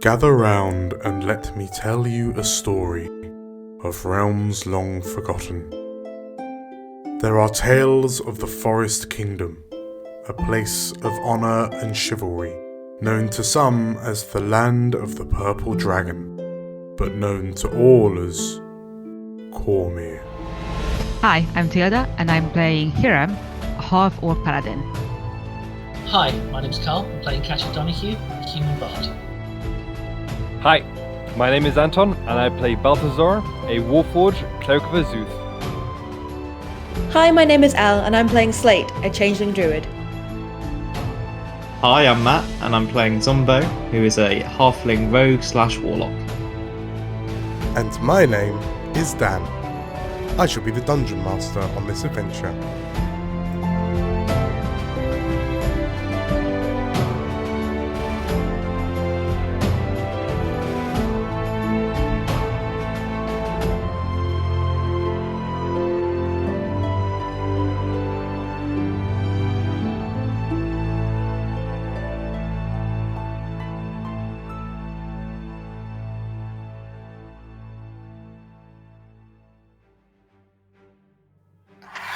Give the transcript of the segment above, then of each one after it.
Gather round and let me tell you a story of realms long forgotten. There are tales of the Forest Kingdom, a place of honour and chivalry, known to some as the Land of the Purple Dragon, but known to all as Cormyr. Hi, I'm Tilda, and I'm playing Hiram, a half-orc paladin. Hi, my name's Carl. I'm playing Cassie Donahue, a human bard. Hi, my name is Anton, and I play Balthazar, a Warforged Cleric of Azuth. Hi, my name is Al, and I'm playing Slate, a changeling druid. Hi, I'm Matt, and I'm playing Zombo, who is a halfling rogue / warlock. And my name is Dan. I shall be the dungeon master on this adventure.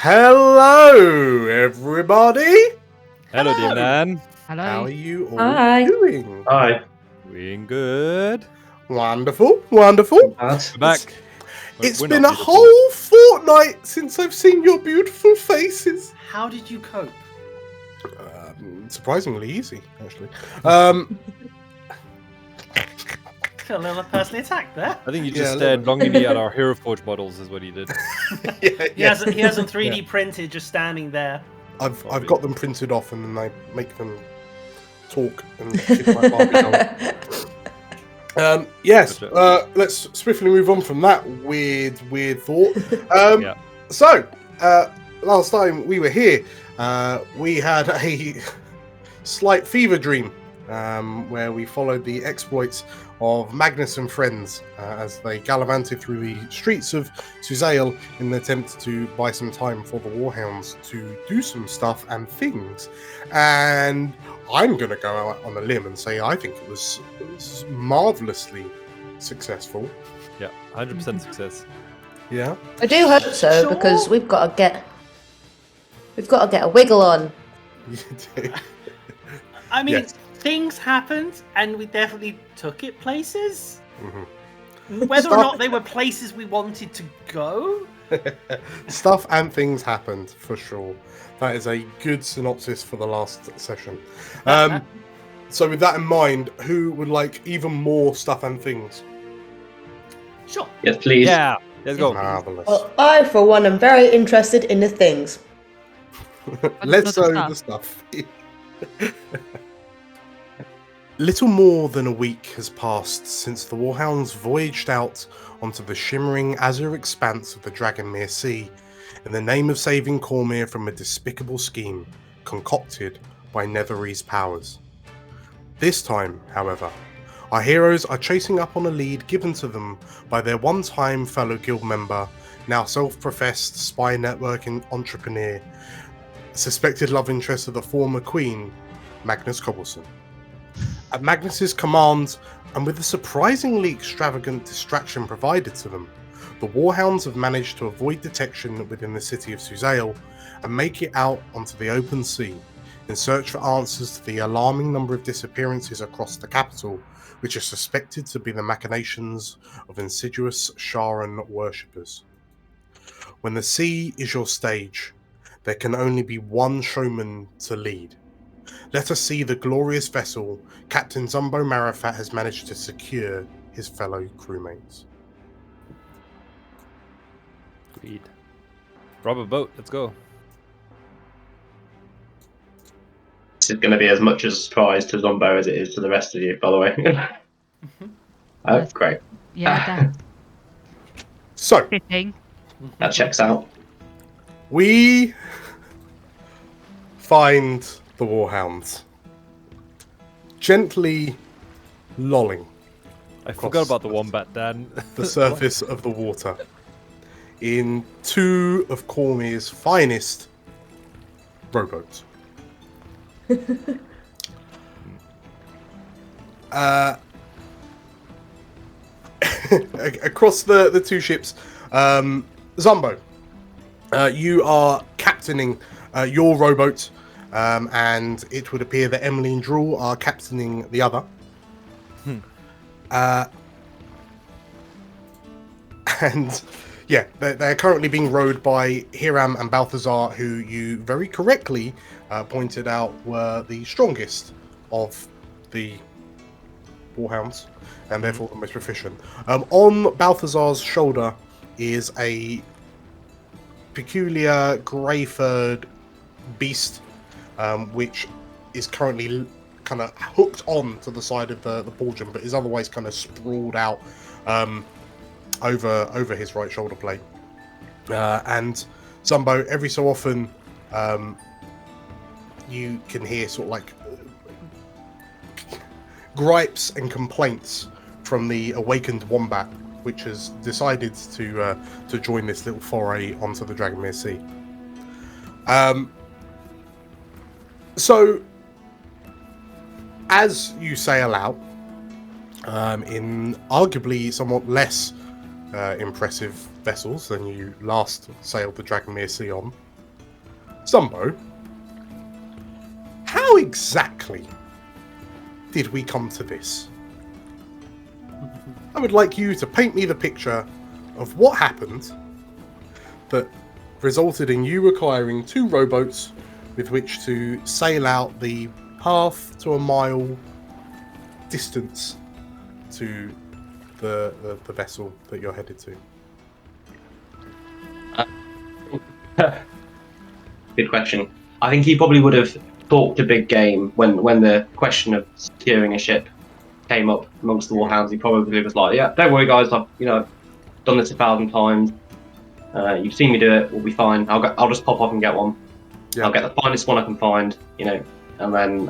Hello, everybody! Hello, dear man. Hello. How are you all Hi. doing? Hi. Doing good. Wonderful, wonderful. We're back. It's We're been not a beautiful. whole fortnight since I've seen your beautiful faces. How did you cope? Surprisingly easy, actually. Feel a little personally attacked there. I think you Yeah, just a stared little longingly at our Hero Forge models, is what he did. He has them 3D printed, just standing there. I've got them printed off and then I make them talk and shit like Barbie dolls. Yes, let's swiftly move on from that weird thought. Yeah. So, last time we were here, we had a slight fever dream where we followed the exploits of Magnus and friends as they gallivanted through the streets of Suzail in an attempt to buy some time for the Warhounds to do some stuff and things. And I'm going to go out on a limb and say I think it was marvellously successful. Yeah, 100% success. Yeah. I do hope so, Sure. because we've got to get a wiggle on. I mean, Yes. things happened, and we definitely took it places. Mhm. Whether or Stop. not they were places we wanted to go. Stuff and things happened, for sure. That is a good synopsis for the last session. So with that in mind, who would like even more stuff and things? Sure. Yes, please. Yeah, let's go. Marvellous. Well, I, for one, am very interested in the things. Let's not the know the stuff. Little more than a week has passed since the Warhounds voyaged out onto the shimmering azure expanse of the Dragonmere Sea in the name of saving Cormyr from a despicable scheme concocted by Netherese powers. This time, however, our heroes are chasing up on a lead given to them by their one-time fellow guild member, now self-professed spy networking entrepreneur, suspected love interest of the former queen, Magnus Cobbleson. At Magnus's command, and with a surprisingly extravagant distraction provided to them, the Warhounds have managed to avoid detection within the city of Suzail and make it out onto the open sea in search for answers to the alarming number of disappearances across the capital, which are suspected to be the machinations of insidious Sharan worshippers. When the sea is your stage, there can only be one showman to lead. Let us see the glorious vessel Captain Zumbo Marifat has managed to secure his fellow crewmates. Sweet. Rob a boat, let's go. This is going to be as much a surprise to Zombo as it is to the rest of you, by the way. Oh, great. Yeah, that's So, fitting. That checks out. we find the Warhounds gently lolling I forgot about the wombat, Dan. the surface of the water in two of Cormyr's finest rowboats. across the two ships, Zumbo, you are captaining your rowboat, and it would appear that Emily and Drool are captaining the other. And yeah, they're currently being rowed by Hiram and Balthazar, who you very correctly pointed out were the strongest of the Warhounds, and therefore the most proficient. On Balthazar's shoulder is a peculiar grey-furred beast, which is currently kind of hooked on to the side of the pauldron, but is otherwise kind of sprawled out over his right shoulder blade. And Zumbo, every so often, you can hear sort of like gripes and complaints from the awakened wombat, which has decided to join this little foray onto the Dragonmere Sea. So, as you sail out, in arguably somewhat less impressive vessels than you last sailed the Dragonmere Sea on, Zumbo, how exactly did we come to this? I would like you to paint me the picture of what happened that resulted in you requiring 2 rowboats with which to sail out the half to a mile distance to the vessel that you're headed to. Good question. I think he probably would have talked a big game when the question of securing a ship came up amongst the Warhounds. He probably was like, "Yeah, don't worry, guys. I've done this 1,000 times. You've seen me do it. We'll be fine. I'll just pop off and get one. Yeah. I'll get the finest one I can find. And then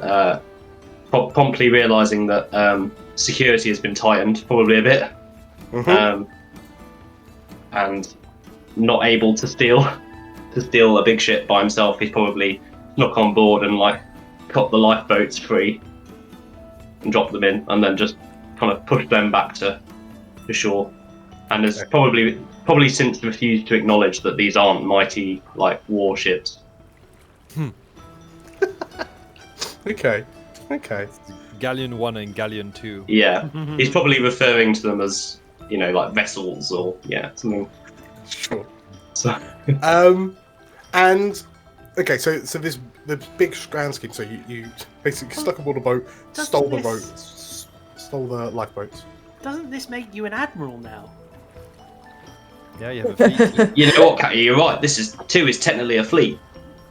promptly realizing that security has been tightened probably a bit, and not able to steal a big ship by himself. He's probably snuck on board and cut the lifeboats free and dropped them in, and then just kind of pushed them back to shore. And has probably since refused to acknowledge that these aren't mighty warships. Okay. Galleon 1 and Galleon 2. Yeah, he's probably referring to them as vessels or something. Sure. So and okay, so this the big grand scheme. So you basically stuck aboard a boat, stole the lifeboats. Doesn't this make you an admiral now? Yeah, you have a fleet. you know what, Catty, you're right. Two is technically a fleet.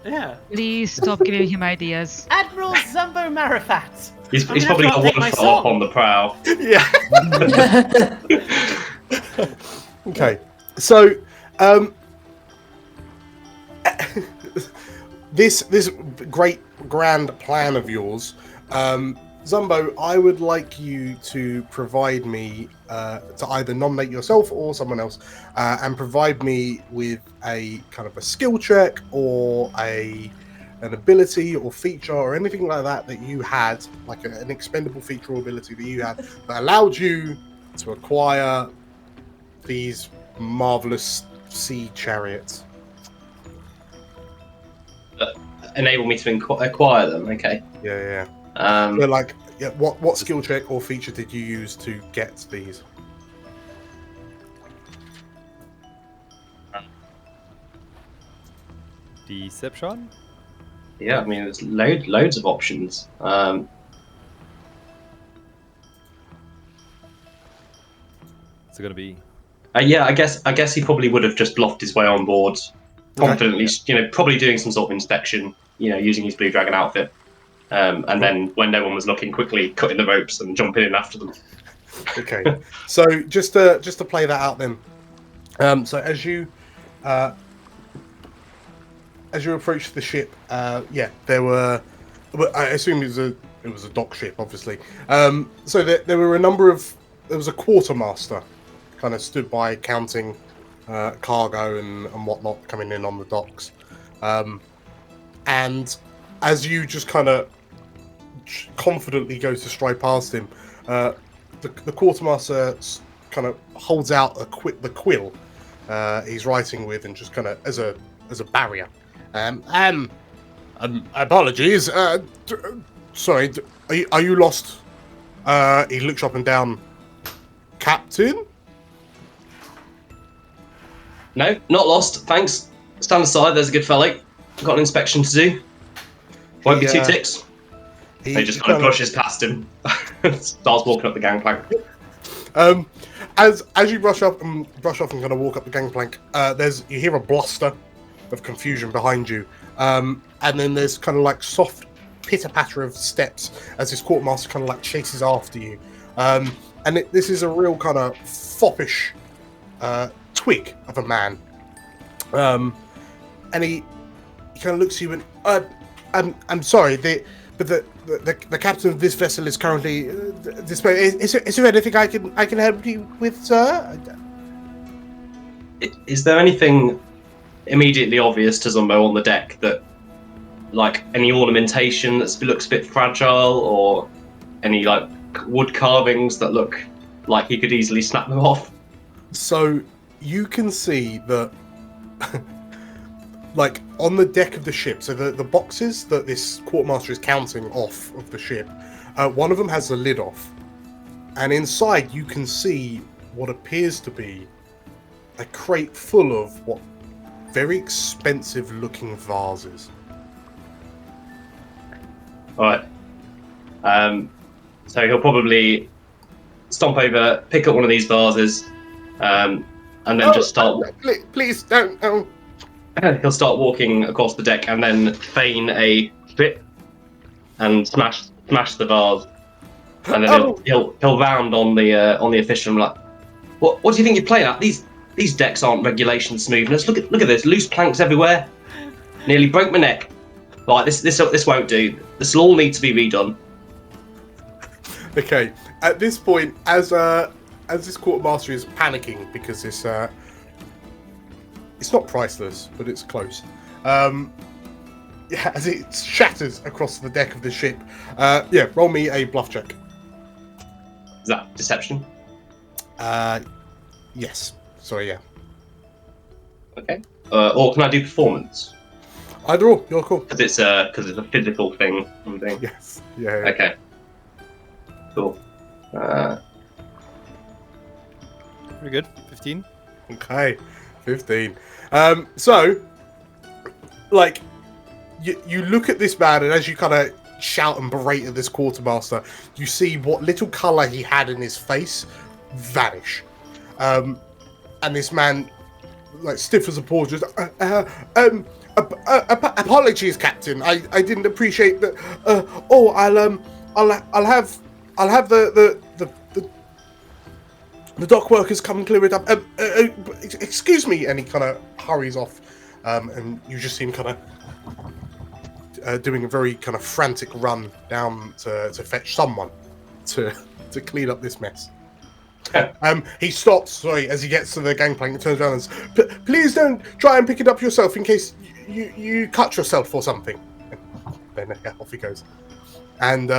Yeah. Please stop giving him ideas. Admiral Zumbo Marifat. He's I'm probably gonna got have to one update foot my up song. on the prow. Yeah. Okay. So, this great grand plan of yours, Zumbo, I would like you to provide me to either nominate yourself or someone else, and provide me with a kind of a skill check or an ability or feature or anything like that you had, like an expendable feature or ability that you had that allowed you to acquire these marvelous sea chariots. Enable me to acquire them. Okay. Yeah. Um, What skill check or feature did you use to get these? Deception? yeah, I mean, there's loads of options. It's going to be... Yeah, I guess he probably would have just bluffed his way on board, confidently. Probably doing some sort of inspection. Using his Blue Dragon outfit, and then when no one was looking, quickly cutting the ropes and jumping in after them. Okay, so just to play that out then. So as you approach the ship, there were. I assume it was a dock ship, obviously. So there were a number of. There was a quartermaster, kind of stood by counting cargo and whatnot coming in on the docks. And as you just kind of confidently go to stride past him, the quartermaster kind of holds out the quill he's writing with, and just kind of as a barrier. Apologies. Sorry, are you lost? He looks up and down. Captain? No, not lost. Thanks. Stand aside. There's a good fella. Got an inspection to do. Won't be 2 ticks. He just kind of brushes past him. Starts walking up the gangplank. As you brush off and kind of walk up the gangplank, you hear a bluster of confusion behind you, and then there's kind of like soft pitter patter of steps as this quartermaster kind of like chases after you, and this is a real kind of foppish twig of a man, and he kind of looks at you and I'm sorry, but the captain of this vessel is currently displayed. Is there anything I can help you with, sir? Is there anything immediately obvious to Zumbo on the deck that, like, any ornamentation that looks a bit fragile, or any like wood carvings that look like he could easily snap them off? So you can see that, like, on the deck of the ship, so the boxes that this quartermaster is counting off of the ship, one of them has the lid off, and inside you can see what appears to be a crate full of what very expensive looking vases. Alright. So he'll probably stomp over, pick up one of these vases, and then just start... Please don't. Oh. He'll start walking across the deck and then feign a trip and smash the vase, and then he'll round on the official and like, what do you think you're playing at? These decks aren't regulation smoothness. Look at this, loose planks everywhere. Nearly broke my neck. Right, this won't do. This will all need to be redone. Okay, at this point, as this quartermaster is panicking because it's not priceless, but it's close. As it shatters across the deck of the ship. Roll me a bluff check. Is that deception? Yes. Sorry, yeah. Okay. Or can I do performance? Either or, you're cool. Because it's a physical thing. Yes. Yeah. Okay. Cool. Pretty good. 15. Okay. 15. So, like, you look at this man, and as you kind of shout and berate at this quartermaster, you see what little colour he had in his face vanish. And this man, like, stiff as a paw, just, apologies, Captain. I didn't appreciate that. I'll have the dock workers come and clear it up. Excuse me, and he kind of hurries off, and you just see him kind of doing a very kind of frantic run down to fetch someone to clean up this mess. He stops, as he gets to the gangplank and turns around and says, please don't try and pick it up yourself in case you cut yourself or something. And then off he goes. And,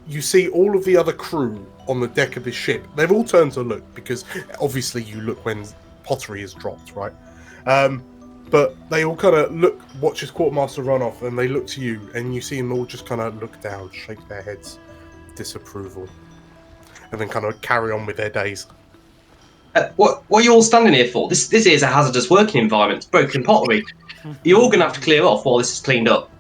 you see all of the other crew on the deck of this ship. They've all turned to look, because obviously you look when pottery is dropped, right? But they all kind of watch his quartermaster run off, and they look to you, and you see them all just kind of look down, shake their heads, disapproval, and then kind of carry on with their days. What are you all standing here for? This is a hazardous working environment. It's broken pottery. You're all going to have to clear off while this is cleaned up.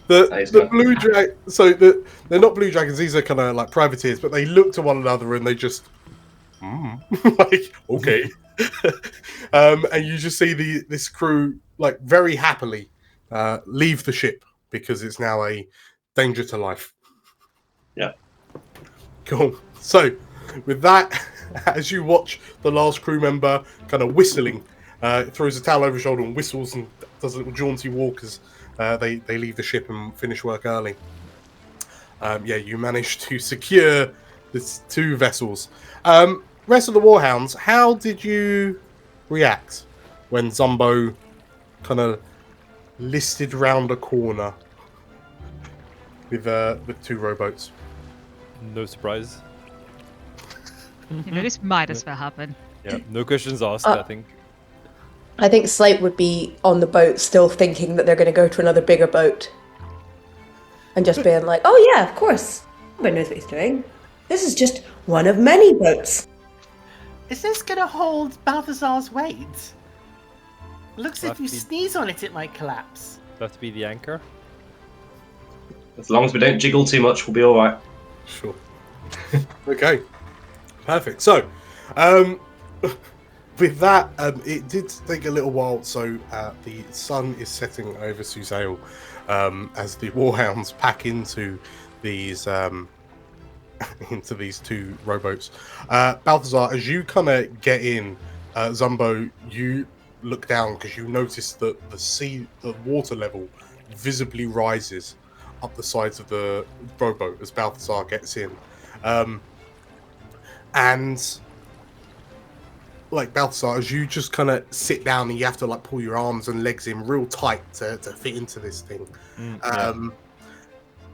The blue dragon. So they're not blue dragons. These are kind of like privateers, but they look to one another and they just, like, okay. And you just see this crew, like, very happily leave the ship because it's now a danger to life. Yeah. Cool. So with that, as you watch the last crew member kind of whistling, throws a towel over his shoulder and whistles and does a little jaunty walk as they leave the ship and finish work early. You managed to secure the 2 vessels. Rest of the Warhounds, how did you react when Zumbo kind of listed round a corner with 2 rowboats? No surprise. You know, this might as well happen. Yeah, no questions asked, I think. I think Slate would be on the boat still thinking that they're going to go to another bigger boat. And just being like, oh yeah, of course. Everybody knows what he's doing. This is just one of many boats. Is this gonna hold Balthazar's weight? Looks Well, if you that'd be- sneeze on it, it might collapse. That to be the anchor. As long as we don't jiggle too much, we'll be all right. Sure. Okay. Perfect. So, with that, it did take a little while. So the sun is setting over Suzail as the Warhounds pack into these into these two rowboats. Balthazar, as you kind of get in, Zumbo, you look down because you notice that the water level visibly rises up the sides of the rowboat as Balthazar gets in. And like Balthazar, as you just kind of sit down and you have to like pull your arms and legs in real tight to fit into this thing.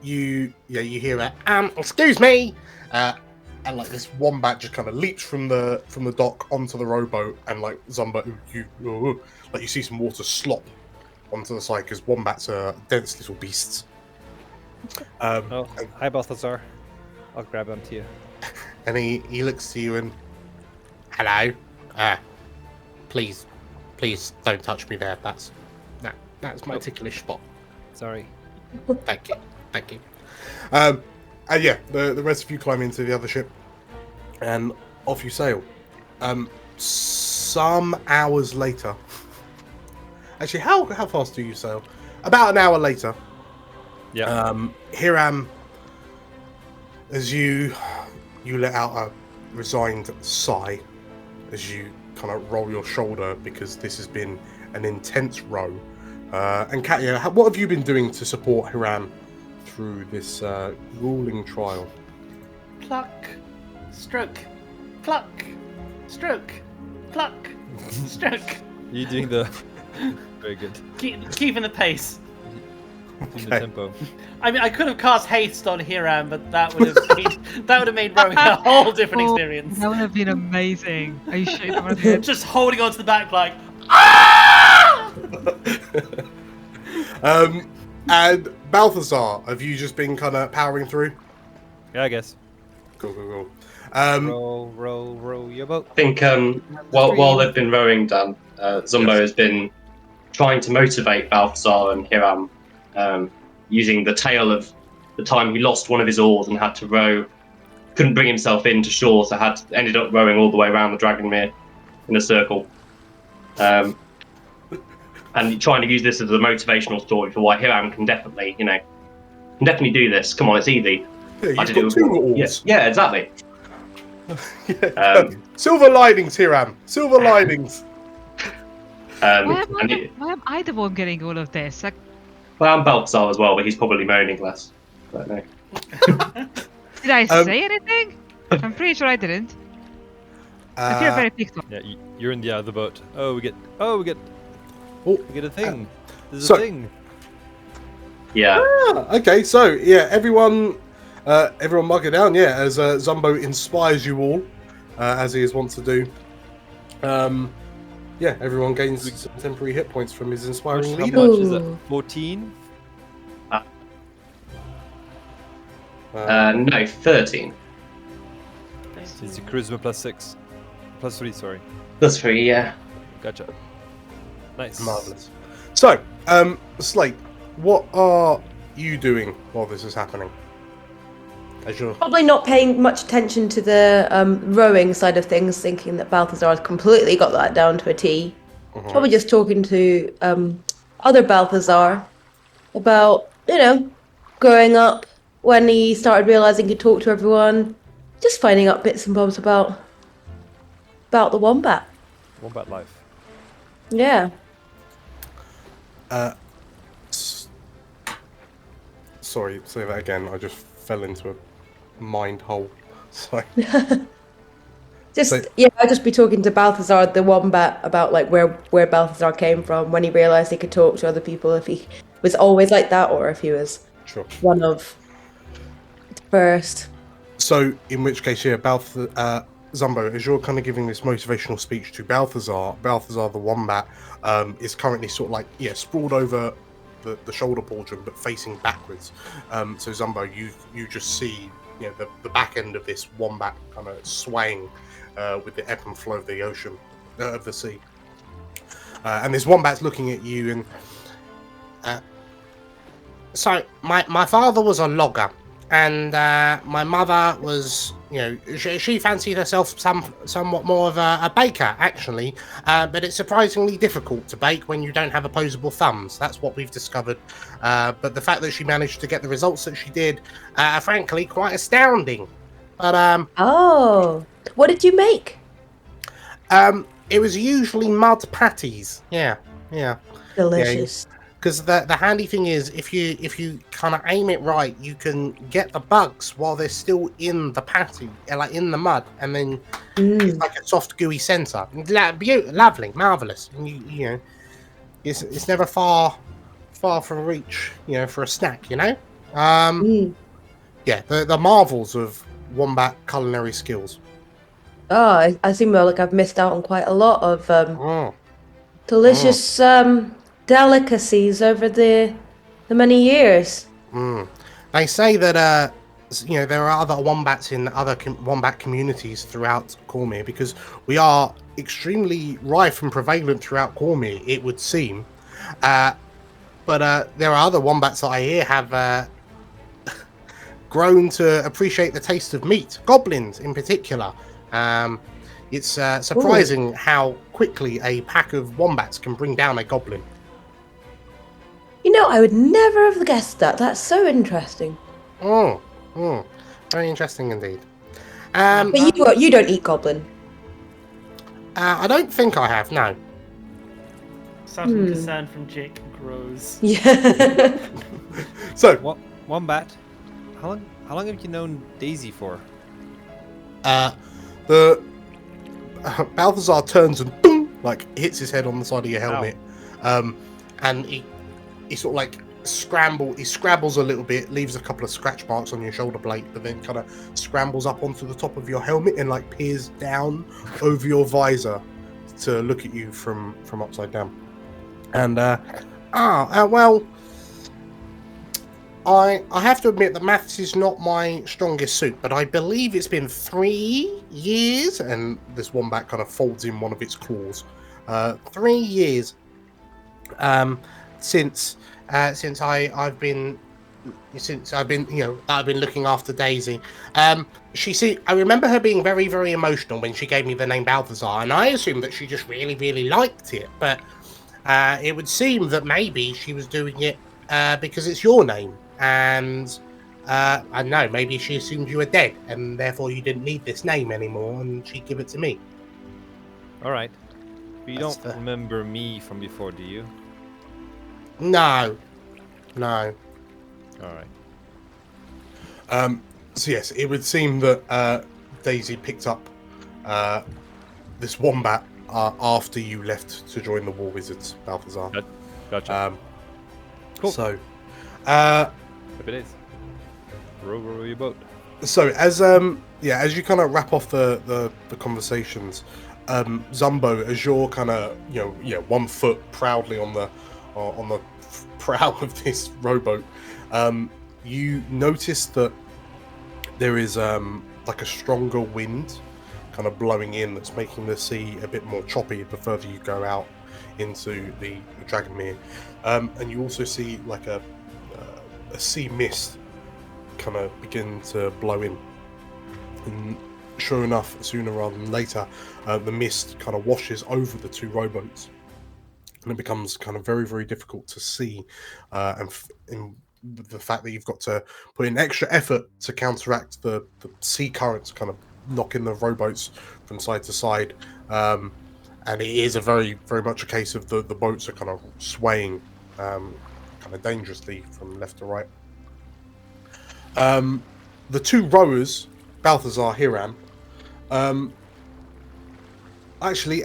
You hear a excuse me, and like this wombat just kind of leaps from the dock onto the rowboat, and like Zumba, you see some water slop onto the side because wombats are dense little beasts. Hi, Balthazar. I'll grab onto you. And he looks to you and, hello, please don't touch me there. That's my ticklish spot. Sorry. Thank you. And yeah, the rest of you climb into the other ship, and off you sail. Some hours later, actually, how fast do you sail? About an hour later. Yeah. Hiram, as you let out a resigned sigh as you kind of roll your shoulder because this has been an intense row. And Katya, what have you been doing to support Hiram through this grueling trial? Pluck, stroke, pluck, stroke, pluck, stroke. You doing the... Very good. Keeping the pace. Keeping the tempo. I mean, I could have cast haste on Hiram, but that would have made rowing a whole different experience. That would have been amazing. Are you sure that would have been? Just holding onto the back like. And Balthazar, have you just been kind of powering through? Yeah, I guess. Cool. Row your boat. I think while they've been rowing, Dan, Zumbo has been trying to motivate Balthazar and Hiram using the tale of the time he lost one of his oars and had to row, couldn't bring himself in to shore, so ended up rowing all the way around the Dragonmere in a circle. And trying to use this as a motivational story for why Hiram can definitely do this. Come on, it's easy. Yeah, I you've did got it two before. oars. Yeah, exactly. Silver linings, Hiram. Silver linings. Why am I the one getting all of this? Like, Well, I'm Balthazar as well, but he's probably moaning less. But no. did I say anything? I'm pretty sure I didn't. I feel very picked on. Yeah, you're in the other boat. We get a thing. There's so- a thing. Yeah. Okay, so yeah, everyone mark it down. Yeah, as Zumbo inspires you all, as he is wont to do. Yeah, everyone gains some temporary hit points from his inspiring How leader. much is it? Ooh. 14? No, 13. It's your charisma plus 6. Plus 3, sorry. That's 3, yeah. Gotcha. Nice. Marvelous. So, Slate, what are you doing while this is happening? As you're Probably not paying much attention to the rowing side of things, thinking that Balthazar has completely got that down to a T. Probably just talking to other Balthazar about, growing up, when he started realising he could talk to everyone, just finding out bits and bobs about the wombat. Wombat life. Yeah. sorry, say that again. I just fell into a mind hole. Sorry. I'd just be talking to Balthazar the wombat about like where Balthazar came from when he realised he could talk to other people, if he was always like that or if he was Sure. one of the first. So, in which case, yeah, Zumbo, as you're kind of giving this motivational speech to Balthazar the wombat is currently sort of like, sprawled over the shoulder portion, but facing backwards. So, Zumbo, you just see, the back end of this wombat kind of swaying with the ebb and flow of the ocean, of the sea. And this wombat's looking at you and... So, my father was a logger, and my mother was, she fancied herself somewhat more of a baker, actually. But it's surprisingly difficult to bake when you don't have opposable thumbs. That's what we've discovered. But the fact that she managed to get the results that she did are frankly quite astounding. But Oh, what did you make? it was usually mud patties. Yeah. Delicious. Because the handy thing is, if you kind of aim it right, you can get the bugs while they're still in the patty, like in the mud, and then it's like a soft, gooey centre. Lovely, marvellous. And you it's never far from reach, for a snack. Yeah, the marvels of wombat culinary skills. Oh, I seem like I've missed out on quite a lot of delicious delicacies over the many years. They say that there are other wombats in other wombat communities throughout Cormyr, because we are extremely rife and prevalent throughout Cormyr, it would seem. But there are other wombats that I hear have grown to appreciate the taste of meat. Goblins, in particular. It's surprising how quickly a pack of wombats can bring down a goblin. I would never have guessed that. That's so interesting. Very interesting indeed. But you don't eat goblin. I don't think I have, no. Sudden concern from Jake grows. Yeah. So, Wombat, how long have you known Daisy for? the Balthazar turns and boom, hits his head on the side of your helmet. And he sort of he scrabbles a little bit, leaves a couple of scratch marks on your shoulder blade, but then kind of scrambles up onto the top of your helmet and peers down over your visor to look at you from upside down. And well, I have to admit that maths is not my strongest suit, but I believe it's been 3 years, and this wombat kind of folds in one of its claws. 3 years since I've been looking after Daisy. I remember her being very, very emotional when she gave me the name Balthazar, and I assumed that she just really, really liked it. But it would seem that maybe she was doing it because it's your name, and I don't know, maybe she assumed you were dead, and therefore you didn't need this name anymore, and she'd give it to me. All right. But you don't remember me from before, do you? No. All right. So yes, it would seem that Daisy picked up this wombat after you left to join the War Wizards, Balthazar. Gotcha. Cool. So, Happy days. Row your boat. So as you kind of wrap off the conversations, Zumbo, as you're kind of 1 foot proudly on the prow of this rowboat, you notice that there is a stronger wind kind of blowing in that's making the sea a bit more choppy the further you go out into the Dragonmere, and you also see a sea mist kind of begin to blow in, and sure enough, sooner rather than later, the mist kind of washes over the 2 rowboats, and it becomes kind of very, very difficult to see, and the fact that you've got to put in extra effort to counteract the sea currents kind of knocking the rowboats from side to side, and it is a very, very much a case of the boats are kind of swaying kind of dangerously from left to right. The 2 rowers, Balthazar, Hiram, actually,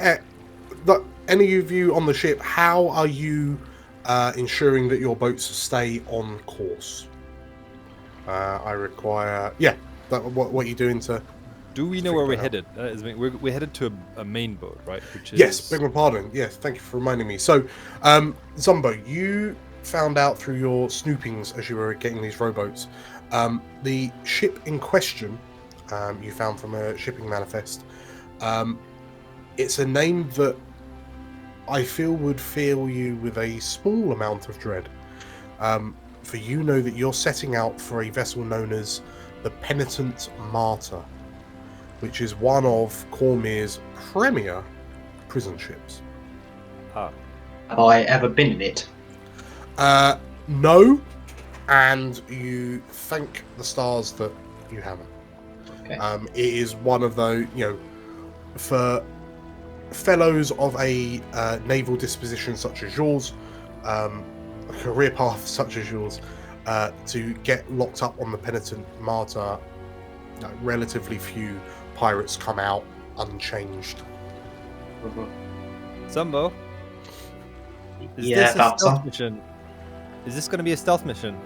any of you on the ship, how are you ensuring that your boats stay on course? I require, Like, what are you doing to? Do we know where we're headed? We're headed to a main boat, right? Which is... Yes, beg my pardon. Yes, thank you for reminding me. So, Zumbo, you found out through your snoopings as you were getting these rowboats, the ship in question, you found from a shipping manifest. It's a name that I feel would fill you with a small amount of dread. For you know that you're setting out for a vessel known as the Penitent Martyr, which is one of Cormyr's premier prison ships. Have I ever been in it? No, and you thank the stars that you haven't. Okay. It is one of those, for fellows of a naval disposition such as yours, a career path such as yours, to get locked up on the Penitent Martyr, relatively few pirates come out unchanged. Zumbo, is Yeah, this a that's stealth mission? Is this going to be a stealth mission?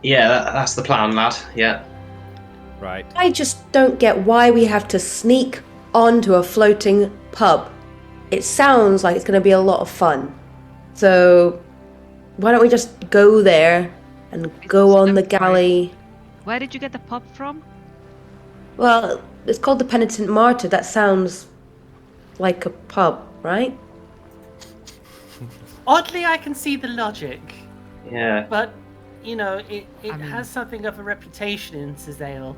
Yeah, that's the plan, lad. Yeah. Right. I just don't get why we have to sneak onto a floating pub. It sounds like it's going to be a lot of fun. So why don't we just go there and go on the galley? Where did you get the pub from? Well, it's called the Penitent Martyr. That sounds like a pub, right? Oddly, I can see the logic, Yeah. but it I mean- has something of a reputation in Suzail.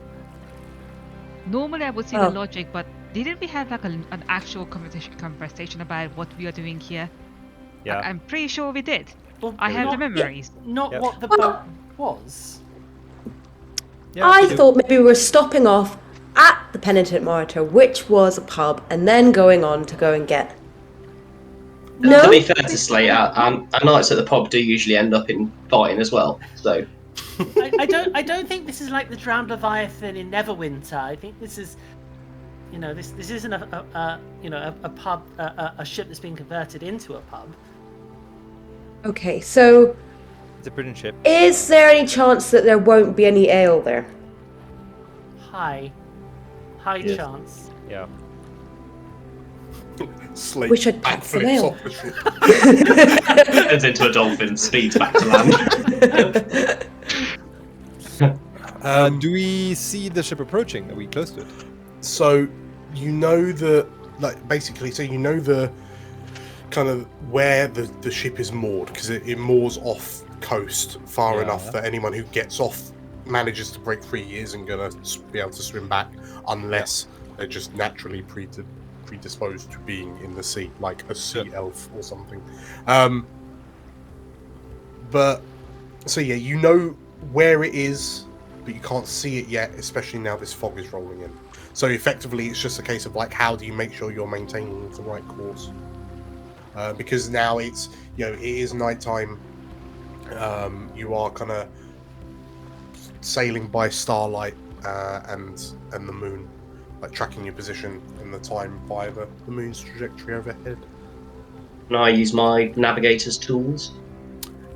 Normally, I would see Oh. the logic, but didn't we have like an actual conversation about what we are doing here? Yeah. I'm pretty sure we did. Well, I have the not- memories. Not Yep. what the boat was. Yeah, I we do. thought maybe we were stopping off at the Penitent Martyr, which was a pub, and then going on to go and get. No? To be fair to Slate, our nights at the pub do usually end up in fighting as well. So I don't think this is like the Drowned Leviathan in Neverwinter. I think this is, this isn't a pub, a ship that's been converted into a pub. Okay, so It's a prison ship. is there any chance that there won't be any ale there? High Yes. chance. Yeah. Slate Wish I'd packed some backflips ale. off the ship. turns into a dolphin, speeds back to land. Do we see the ship approaching? Are we close to it? So you know the kind of where the ship is moored, because it moors off coast far Yeah. enough that anyone who gets off manages to break free isn't gonna be able to swim back unless they're just naturally predisposed to being in the sea, like a sea elf or something. But so yeah, you know where it is, but you can't see it yet, especially now this fog is rolling in. So effectively, it's just a case of like, how do you make sure you're maintaining the right course? Because now it is nighttime. You are kind of sailing by starlight and the moon, like tracking your position in the time via the moon's trajectory overhead. Can I use my navigator's tools?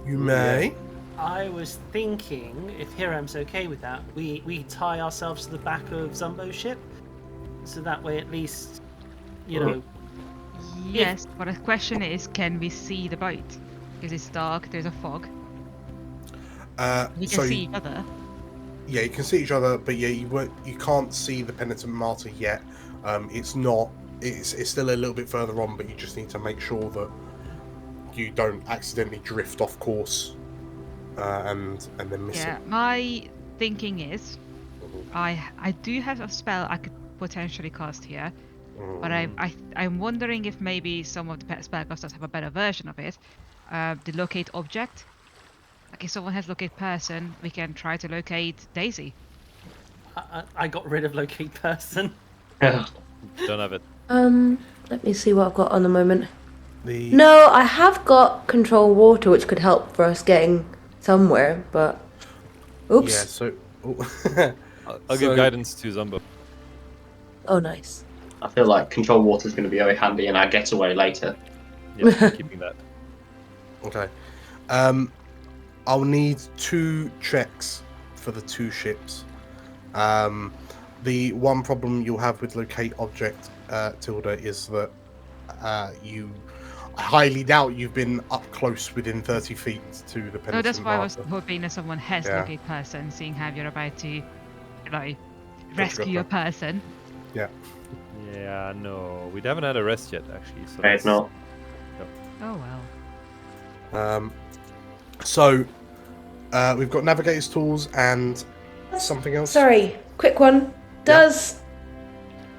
You may. I was thinking, if Hiram's okay with that, we tie ourselves to the back of Zumbo's ship, so that way at least, Yes, but the question is, can we see the boat? Because it's dark, there's a fog. We can see each other. Yeah, you can see each other, but yeah, you can't see the Penitent Martyr yet. It's still a little bit further on, but you just need to make sure that you don't accidentally drift off course and then miss Yeah, it. my thinking is, I do have a spell I could potentially cast here, but I'm wondering if maybe some of the spellcasters have a better version of it. The locate object. Like if someone has locate person, we can try to locate Daisy. I got rid of locate person. Yeah. Don't have it. Let me see what I've got on the moment. The No, I have got control water, which could help for us getting somewhere, but... Oops. yeah, so I'll give guidance to Zumbo. Oh, nice. I feel like control water is going to be very handy in our getaway later. Yeah, I'm keeping that. okay. I'll need 2 checks for the 2 ships. The one problem you'll have with locate object, Tilda, is that I highly doubt you've been up close within 30 feet to the Penitent No, that's why I was Martyr. hoping that someone has Yeah. locate person, seeing how you're about to, like, Gotcha, rescue a gotcha. person. Yeah. Yeah, no, we haven't had a rest yet, actually. So It's not. Oh well. So we've got navigator's tools and something else. Sorry, quick one. Does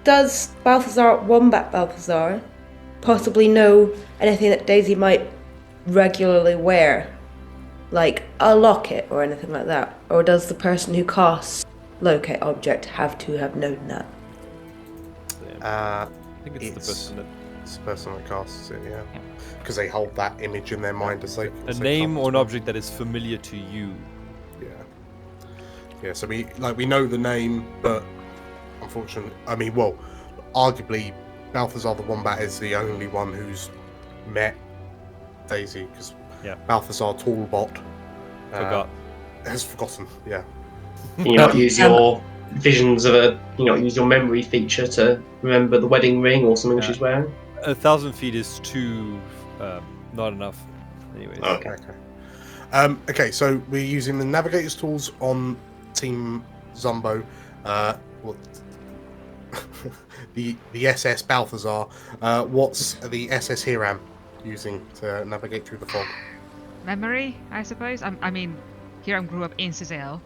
Balthazar, Wombat Balthazar, possibly know anything that Daisy might regularly wear? Like a locket or anything like that? Or does the person who casts locate object have to have known that? I think it's the it's- person that... It's the person that casts it, yeah. Because they hold that image in their mind as they. A as they name cast or an it. object that is familiar to you. Yeah. Yeah. So we know the name, but unfortunately, arguably, Balthazar the Wombat is the only one who's met Daisy because Balthazar Tallbot Forgot. has forgotten. Yeah. Can you not use your visions of use your memory feature to remember the wedding ring or something she's wearing? 1,000 feet is too not enough. Anyways. Okay. Okay, so we're using the navigator's tools on Team Zumbo. The SS Balthazar. What's the SS Hiram using to navigate through the fog? Memory, I suppose. I mean, Hiram grew up in Suzail.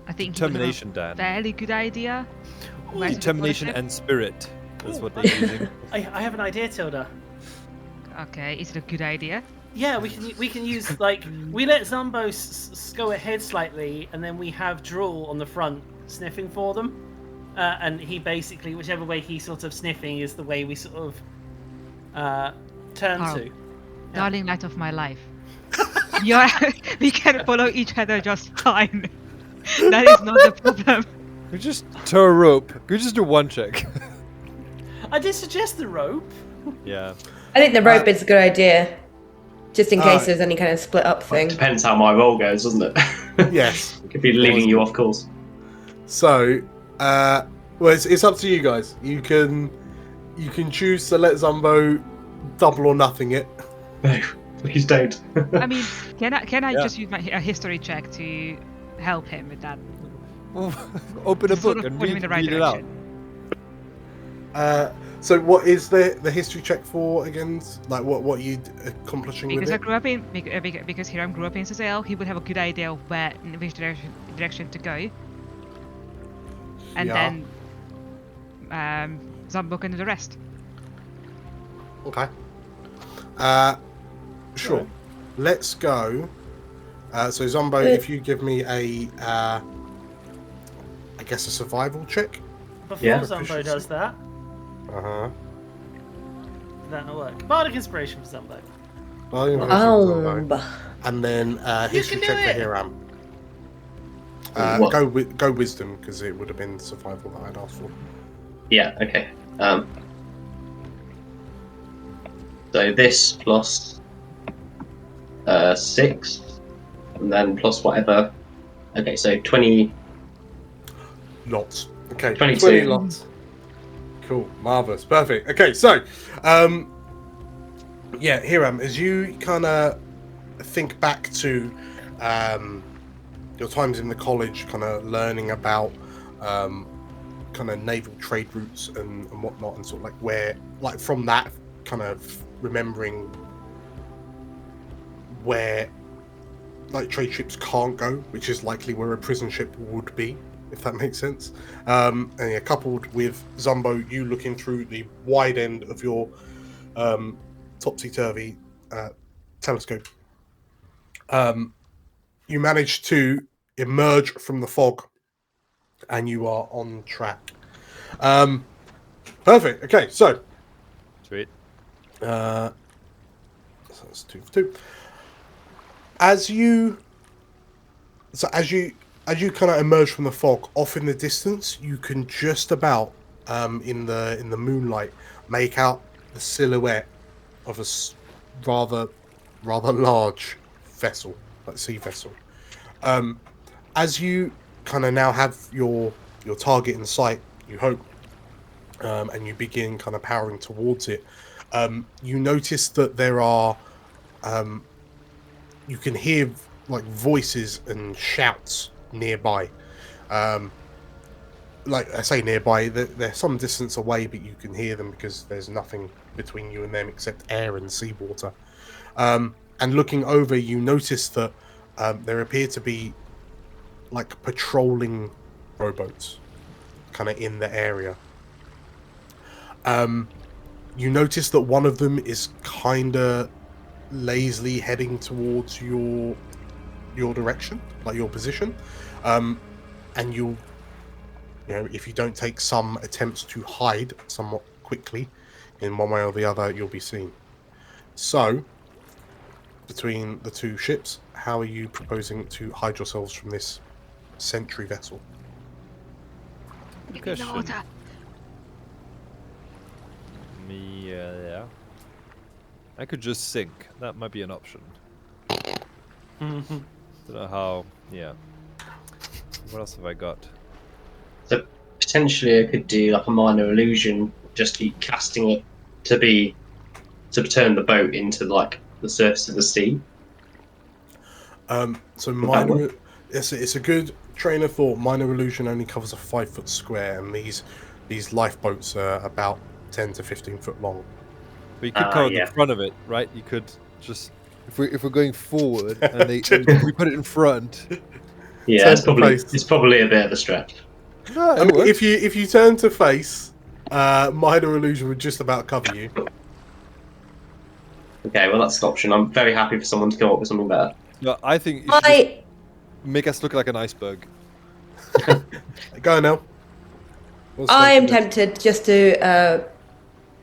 I think he would have Determination, a Dan. fairly good idea. where to Determination deploy the and spirit. That's what they're using. I have an idea, Tilda. ship. Okay, is it a good idea? Yeah, we can use like we let Zumbo go ahead slightly, and then we have Drool on the front sniffing for them, and he basically whichever way he's sort of sniffing is the way we sort of turn Oh. to. Darling light of my life. We can follow each other just fine. That is not the problem. We just tow a rope. Could we just do one check? I did suggest the rope. Yeah. I think the rope is a good idea. Just in case there's any kind of split up thing. Depends how my roll goes, doesn't it? Yes. It could be leading you off course. So, it's up to you guys. You can choose to let Zumbo double or nothing it. No, please don't. I mean, can I Yeah. just use a history check to help him with that? Well, open a To sort book of and point him read, in the right read it out. direction. So what is the history check for again? Like what are you accomplishing Because with I it? grew up in because Hiram grew up in Suzail, he would have a good idea of which direction to go. And Yeah. then Zumbo can do the rest. Okay. Sure. Right. Let's go. So Zumbo, if you give me a, I guess a survival check. Before Yeah. Zumbo does that, Uh-huh. did that not work? Bardic inspiration for Zumbo. And then history can do check for it. Hiram. What? Go wisdom because it would have been survival that I'd asked for. Yeah, okay. So this plus 6, and then plus whatever. Okay, so 20. Lots. Okay. 22. 20 lots. Cool. Marvelous. Perfect. Okay, so yeah, Hiram, as you kind of think back to your times in the college, kind of learning about kind of naval trade routes and whatnot, and sort of like where, like from that, kind of remembering where like trade ships can't go, which is likely where a prison ship would be, if that makes sense. And yeah, coupled with Zumbo, you looking through the wide end of your topsy-turvy telescope, you manage to emerge from the fog, and you are on track. Perfect. Okay, so Sweet. so that's 2 for 2. As you kind of emerge from the fog, off in the distance, you can just about in the moonlight make out the silhouette of a rather large vessel, like sea vessel. As you kind of now have your your target in sight, you hope, and you begin kind of powering towards it. You notice that there are, you can hear like voices and shouts nearby. Like I say nearby, they're some distance away, but you can hear them because there's nothing between you and them except air and seawater. And looking over, you notice that there appear to be like patrolling rowboats kind of in the area. You notice that one of them is kind of lazily heading towards your direction, like your position, and you know, if you don't take some attempts to hide somewhat quickly in one way or the other, you'll be seen. So, between the two ships, how are you proposing to hide yourselves from this sentry vessel? Give me the water. Yeah. I could just sink. That might be an option. Don't know how. Yeah. What else have I got? So potentially I could do like a minor illusion, just keep casting it to turn the boat into like the surface of the sea. So minor, it's a good train of thought. Minor illusion only covers a 5-foot square, and these lifeboats are about 10 to 15 foot long. But you could cover yeah. the front of it, right? You could just if we're going forward and we put it in front. Yeah, it's probably a bit of a stretch. No, I mean, if you turn to face, minor illusion would just about cover you. Okay, well that's an option. I'm very happy for someone to come up with something better. No, I think you should just make us look like an iceberg. Go on now. I am tempted just to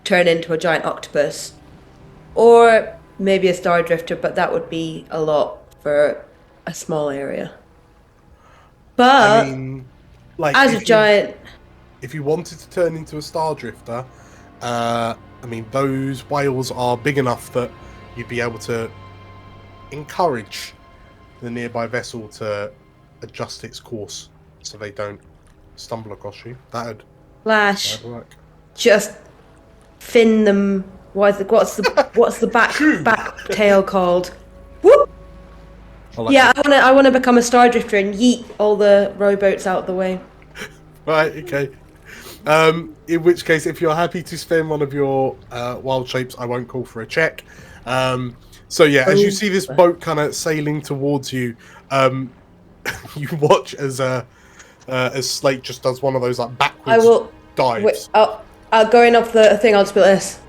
turn into a giant octopus, or maybe a star drifter, but that would be a lot for a small area. But I mean, like as a giant, if you wanted to turn into a star drifter, I mean, those whales are big enough that you'd be able to encourage the nearby vessel to adjust its course so they don't stumble across you. That'd work. just fin them. What's the back tail called? Whoop! I want to become a star drifter and yeet all the rowboats out the way. Right. Okay. In which case, if you're happy to spend one of your wild shapes, I won't call for a check. So yeah, as you see this boat kind of sailing towards you, you watch as Slate just does one of those like backwards dives. Going off the thing, I'll just be like this,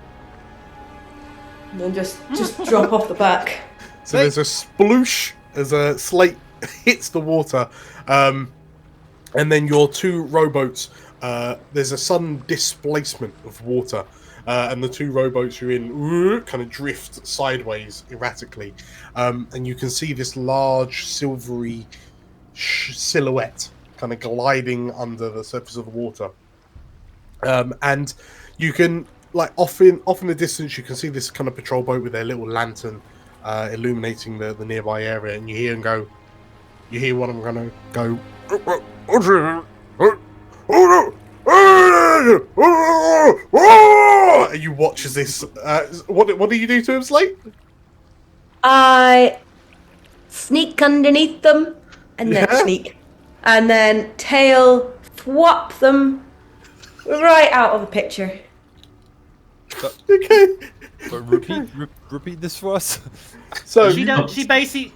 and then just drop off the back. So there's a sploosh as a Slate hits the water, and then your two rowboats. There's a sudden displacement of water, and the two rowboats you're in kind of drift sideways erratically, and you can see this large silvery silhouette kind of gliding under the surface of the water, and you can like off in the distance you can see this kind of patrol boat with their little lantern illuminating the nearby area, and you hear one of them gonna go. And you watch as this. What do you do to him, Slate? I sneak underneath them, and then sneak, and then tail thwop them right out of the picture. Okay. But repeat this for us. So She basically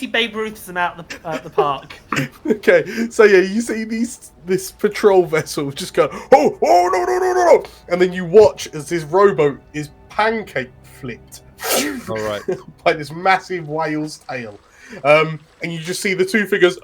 Babe Ruths them out the park. Okay, so yeah, you see this patrol vessel just go, oh no, and then you watch as this rowboat is pancake flipped. All right. By this massive whale's tail, and you just see the two figures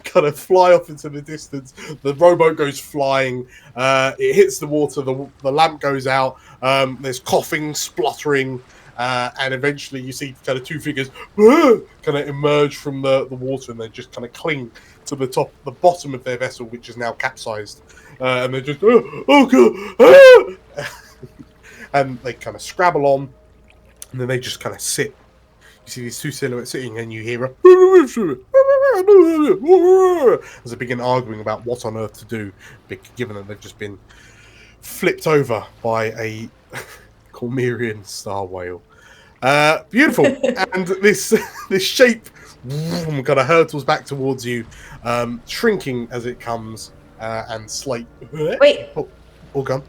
kind of fly off into the distance. The rowboat goes flying. It hits the water. The lamp goes out. There's coughing, spluttering. And eventually you see kind of two figures kind of emerge from the water, and they just kind of cling to the bottom of their vessel, which is now capsized. And they're just, oh god! And they kind of scrabble on, and then they just kind of sit. You see these two silhouettes sitting, and you hear as they begin arguing about what on earth to do, given that they've just been flipped over by a Cormyrian star whale. Beautiful. And this shape kind of hurtles back towards you, shrinking as it comes, and Slate. Wait. All gone.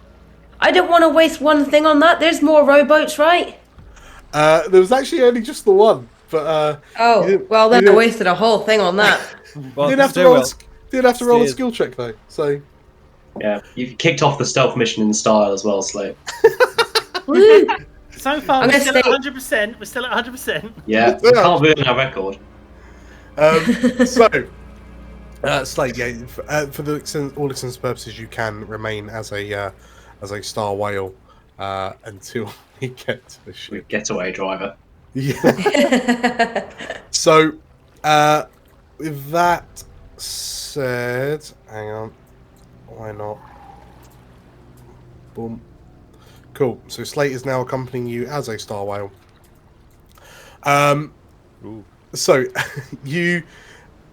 I don't want to waste one thing on that. There's more rowboats, right? There was actually only just the one, but well then I wasted a whole thing on that. Well, didn't have to roll a skill check though. So yeah, you've kicked off the stealth mission in style as well, Slate. Woo! So far, I'm we're still gonna at 100%. We're still at 100%. Yeah, we can't ruin our record. Slate, yeah, for all intents and purposes, you can remain as a star whale until we get to the ship. Getaway driver. Yeah. So, with that said, hang on, why not? Boom. Cool. So Slate is now accompanying you as a star whale. So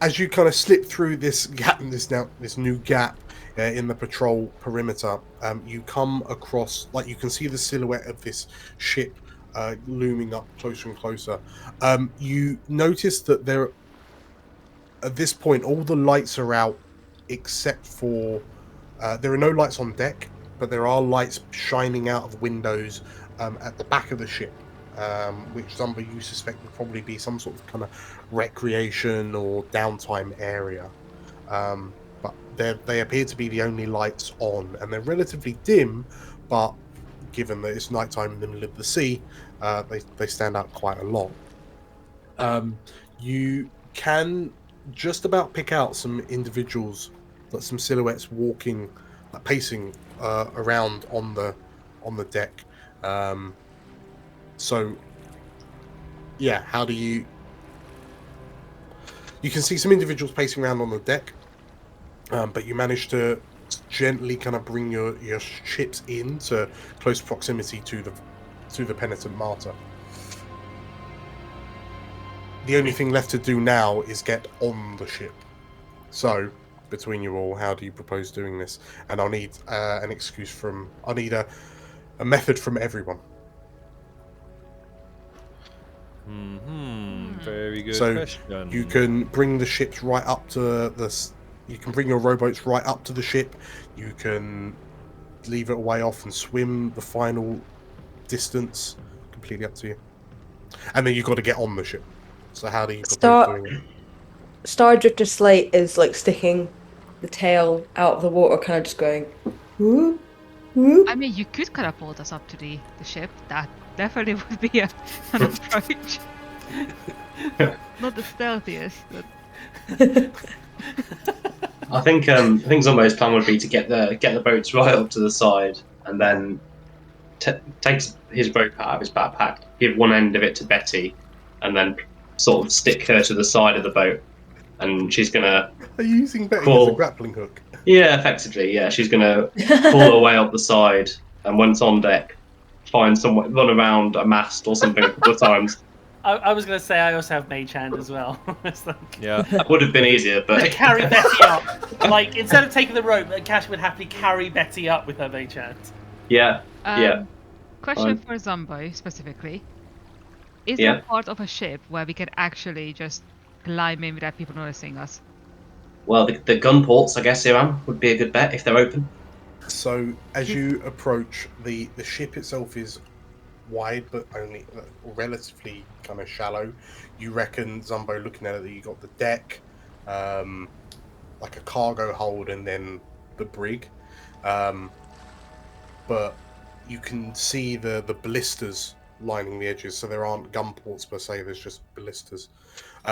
as you kind of slip through this gap, this new gap in the patrol perimeter, you come across, like, you can see the silhouette of this ship looming up closer and closer. You notice that at this point, all the lights are out except for there are no lights on deck, but there are lights shining out of windows at the back of the ship, which somebody you suspect would probably be some sort of kind of recreation or downtime area. But they appear to be the only lights on, and they're relatively dim, but given that it's nighttime in the middle of the sea, they stand out quite a lot. You can just about pick out some individuals, like some silhouettes walking, like pacing around on the deck. So yeah, how do you can see some individuals pacing around on the deck, but you manage to gently kind of bring your ships into close proximity to the Penitent Martyr. The only thing left to do now is get on the ship. So between you all, how do you propose doing this? And I'll need an excuse I'll need a method from everyone. Very good question. You can bring the ships right up to you can bring your rowboats right up to the ship. You can leave it way off and swim the final distance. Completely up to you. And then you've got to get on the ship. So how do you propose doing it? Stardrifter Slate is like sticking the tail out of the water, kind of just going, whoop, whoop. I mean, you could catapult us up to the ship. That definitely would be an approach. Not the stealthiest, but... I think Zombo's plan would be to get the boats right up to the side, and then takes his rope out of his backpack, give one end of it to Betty, and then sort of stick her to the side of the boat. And she's gonna. Are you using Betty as a grappling hook? Yeah, effectively. Yeah, she's gonna pull her way up the side, and once on deck, find somewhere, run around a mast or something a couple of times. I was going to say I also have Mage Hand as well. Yeah, that would have been easier, but to carry Betty up. Like, instead of taking the rope, Cash would happily carry Betty up with her Mage Hand. Yeah. Yeah. Question for Zombo specifically: is there part of a ship where we can actually just climb in without people noticing us? Well, the gun ports, I guess, Iran, would be a good bet if they're open. So as you approach, the ship itself is wide, but only relatively kind of shallow. You reckon, Zumbo, looking at it, that you got the deck, like a cargo hold, and then the brig. But you can see the ballistas lining the edges, so there aren't gun ports per se. There's just ballistas.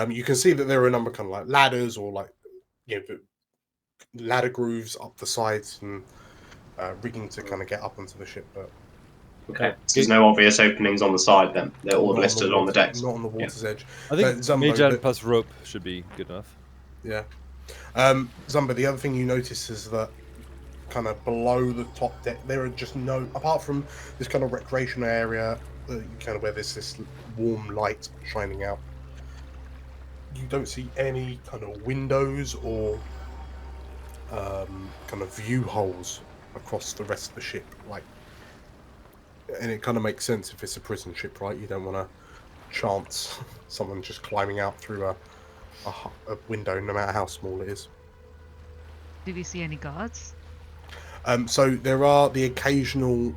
You can see that there are a number of kind of like ladders or like ladder grooves up the sides and rigging to kind of get up onto the ship, but. Okay, so there's no obvious openings on the side then? They're all listed on the decks? Not on the water's edge. I think Mage Hand plus rope should be good enough. Yeah. Zumba, the other thing you notice is that kind of below the top deck, there are just no, apart from this kind of recreational area, kind of where there's this warm light shining out. you don't see any kind of windows or kind of view holes across the rest of the ship. Like, and it kind of makes sense if it's a prison ship, right? You don't want to chance someone just climbing out through a window, no matter how small it is. Do we see any guards? So there are the occasional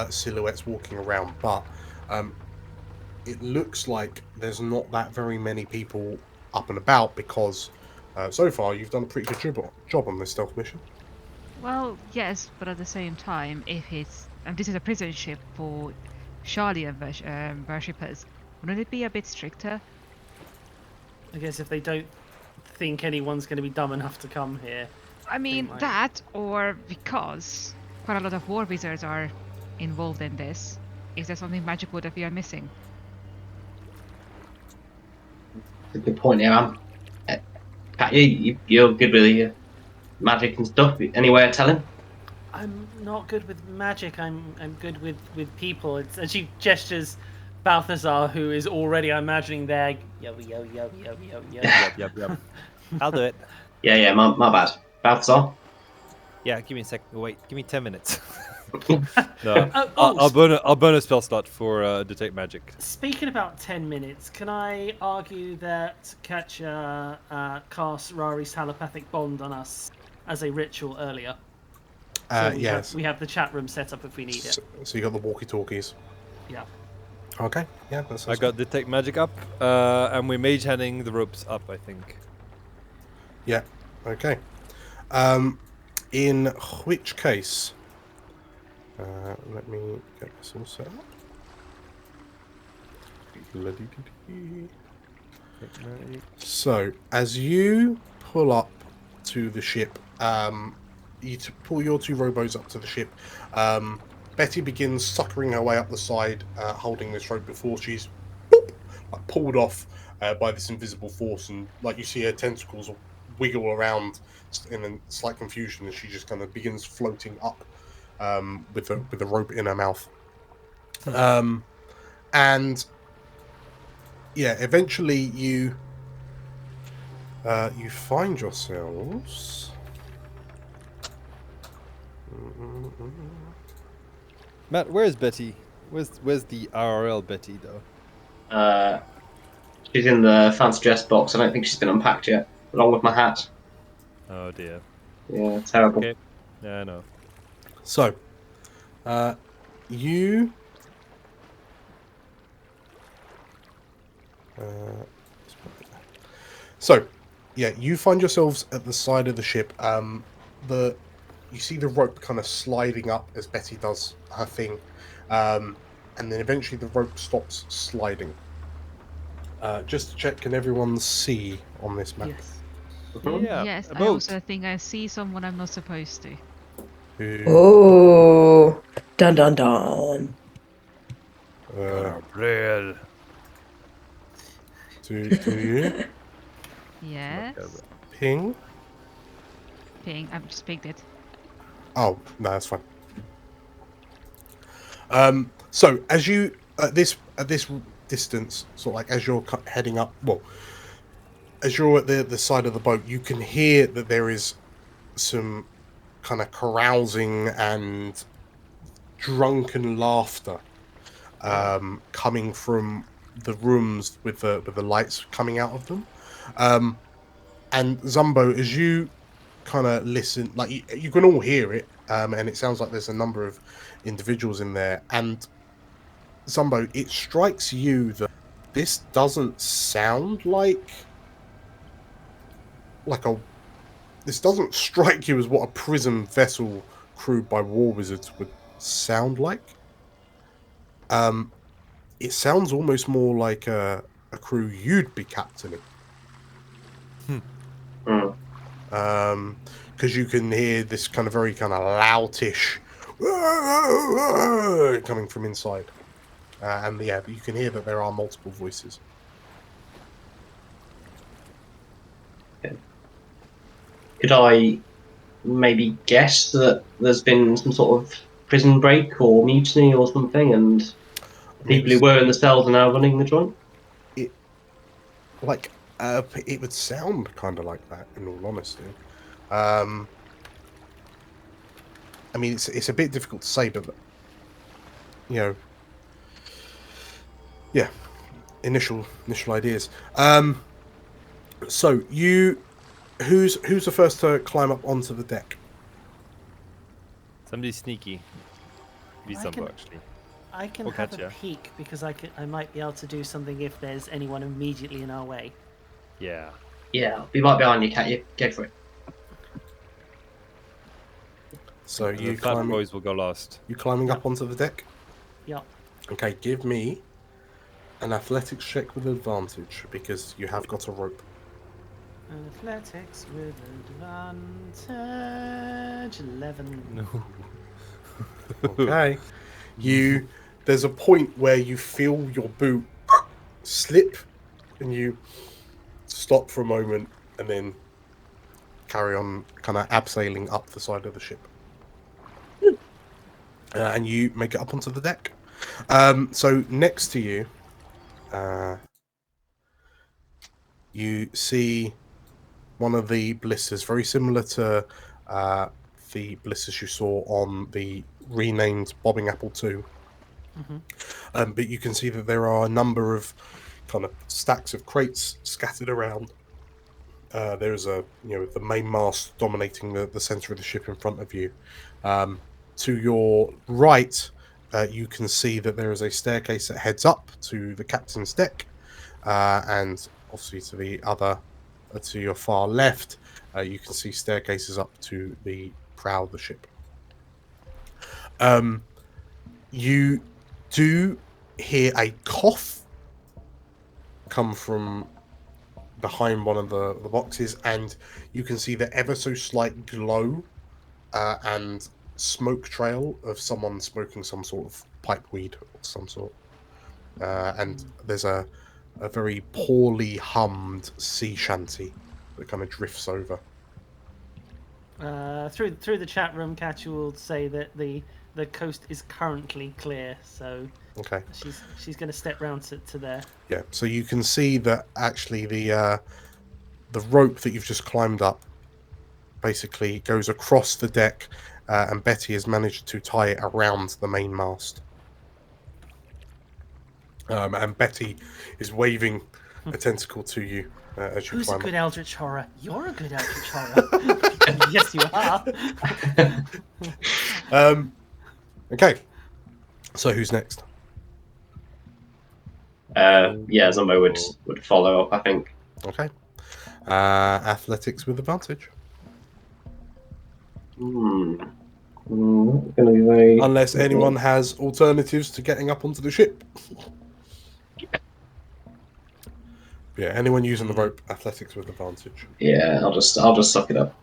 silhouettes walking around, but it looks like there's not that very many people up and about because so far you've done a pretty good job on this stealth mission. Well, yes, but at the same time, if it's this is a prison ship for Sharlayan worshippers, wouldn't it be a bit stricter? I guess if they don't think anyone's going to be dumb enough to come here. I mean, might. that, or because quite a lot of war wizards are involved in this. Is there something magical that we are missing? That's a good point, yeah. Kat, you're good with your magic and stuff. Any way of telling? I'm not good with magic. I'm good with people. And she gestures Balthazar, who is already, I'm imagining, there. Yo. Yep. I'll do it. Yeah, my bad. Balthazar? Yeah, give me a second. Wait, give me 10 minutes. No, Oh, I'll burn a spell slot for detect magic. Speaking about 10 minutes, can I argue that Katja cast Rari's telepathic bond on us as a ritual earlier? So Yes. we have the chat room set up if we need it. So you got the walkie-talkies. Yeah. Okay. Yeah. That's I got detect magic up, and we're mage handing the ropes up, I think. Yeah. Okay. In which case, let me get this all set up. So, as you pull up to the ship, you pull your two rowboats up to the ship. Betty begins suckering her way up the side, holding this rope before she's pulled off by this invisible force, and like you see her tentacles wiggle around in a slight confusion as she just kind of begins floating up with the rope in her mouth. And yeah, eventually you find yourselves. Matt, where's Betty? Where's the RRL Betty though? She's in the fancy dress box. I don't think she's been unpacked yet, along with my hat. Oh dear. Yeah, terrible. Okay. Yeah, I know. So, you. So, yeah, you find yourselves at the side of the ship. You see the rope kind of sliding up as Betty does her thing, and then eventually the rope stops sliding. Just to check, can everyone see on this map? Yes. Yeah. Yes, a I boat. also think I see someone I'm not supposed to. Oh, dun dun dun. Real. Do you Yes. ping? Ping. I've just picked it. Oh, no, that's fine. So as you at this distance, sort of like as you're heading up, well, as you're at the side of the boat, you can hear that there is some kind of carousing and drunken laughter coming from the rooms with the lights coming out of them. And Zumbo, as you kind of listen, like you can all hear it, and it sounds like there's a number of individuals in there. And Zumbo, it strikes you that this doesn't sound like this doesn't strike you as what a prison vessel crewed by war wizards would sound like. It sounds almost more like a crew you'd be captaining. Because you can hear this kind of very kind of loutish coming from inside, and yeah, you can hear that there are multiple voices. Could I maybe guess that there's been some sort of prison break or mutiny or something, and people who were in the cells are now running the joint? It would sound kind of like that, in all honesty. I mean, it's a bit difficult to say, but you know, yeah, initial ideas. So who's the first to climb up onto the deck? Somebody sneaky. Be I Zumbo, can- actually. I can Or have a Katya. peek because I might be able to do something if there's anyone immediately in our way. Yeah. Yeah, I'll be right behind you, Cat. You go for it. So And the fat boys will go last. you climbing up onto the deck? Yeah. Okay, give me an athletics check with advantage because you have got a rope. Athletics with advantage. 11. No. Okay. There's a point where you feel your boot slip and you stop for a moment and then carry on kind of abseiling up the side of the ship. And you make it up onto the deck. So next to you, you see one of the blisters, very similar to the blisters you saw on the renamed Bobbing Apple 2. But you can see that there are a number of kind of stacks of crates scattered around. There's the main mast dominating the center of the ship in front of you. To your right, you can see that there is a staircase that heads up to the captain's deck, and obviously to your far left, you can see staircases up to the prow of the ship. You do hear a cough come from behind one of the boxes, and you can see the ever so slight glow and smoke trail of someone smoking some sort of pipe weed of some sort. And there's a very poorly hummed sea shanty that kind of drifts over. Through the chat room, Katya will say that the coast is currently clear, so Okay. she's going to step round to there. Yeah, so you can see that actually the rope that you've just climbed up basically goes across the deck, and Betty has managed to tie it around the main mast. And Betty is waving a tentacle to you as you Who's a climb good up. Eldritch Horror? You're a good Eldritch Horror. Yes, you are. Okay, so who's next? Yeah, Zumbo would follow up, I think. Okay. Athletics with advantage. Gonna be very... Unless anyone has alternatives to getting up onto the ship. Yeah, anyone using the rope, athletics with advantage. Yeah, I'll just suck it up.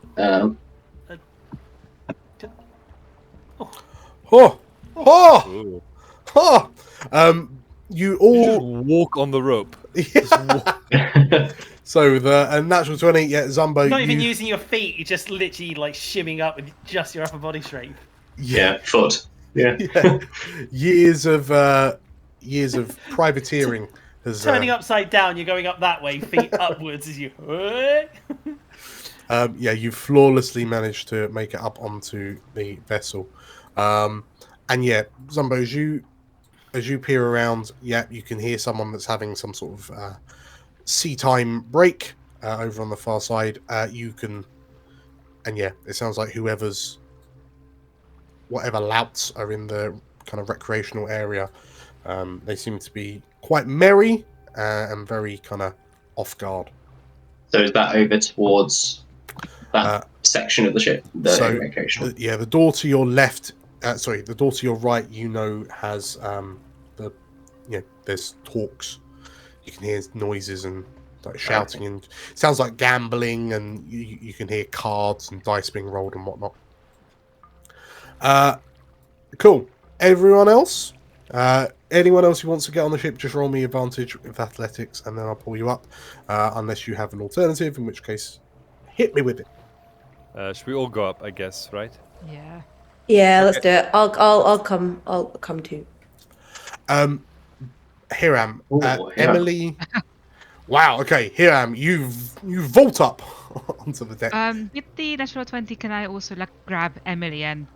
Oh! Oh! Ooh. Oh! You You all... just walk on the rope. So a natural 20, yeah, Zumbo. Not even using your feet, you're just literally like shimming up with just your upper body strength. Yeah, foot. Yeah. Yeah. Years of privateering has Turning upside down, you're going up that way, feet upwards as you. yeah, you flawlessly managed to make it up onto the vessel. And yeah, Zumbo, as you peer around, yeah, you can hear someone that's having some sort of sea time break over on the far side. You can, and yeah, it sounds like whatever louts are in the kind of recreational area, they seem to be quite merry and very kind of off guard. So is that over towards that section of the ship? The recreational? The door to your left, the door to your right, has there's talks. You can hear noises and like shouting, and it sounds like gambling, and you can hear cards and dice being rolled and whatnot. Cool. Everyone else? Anyone else who wants to get on the ship, just roll me advantage with athletics, and then I'll pull you up. Unless you have an alternative, in which case, hit me with it. Should we all go up, I guess, right? Yeah. Yeah, let's do it. I'll come too. Hiram, Ooh, Hiram. Emily Wow. Okay. Here I am. You vault up onto the deck. With the natural 20, can I also like grab Emily and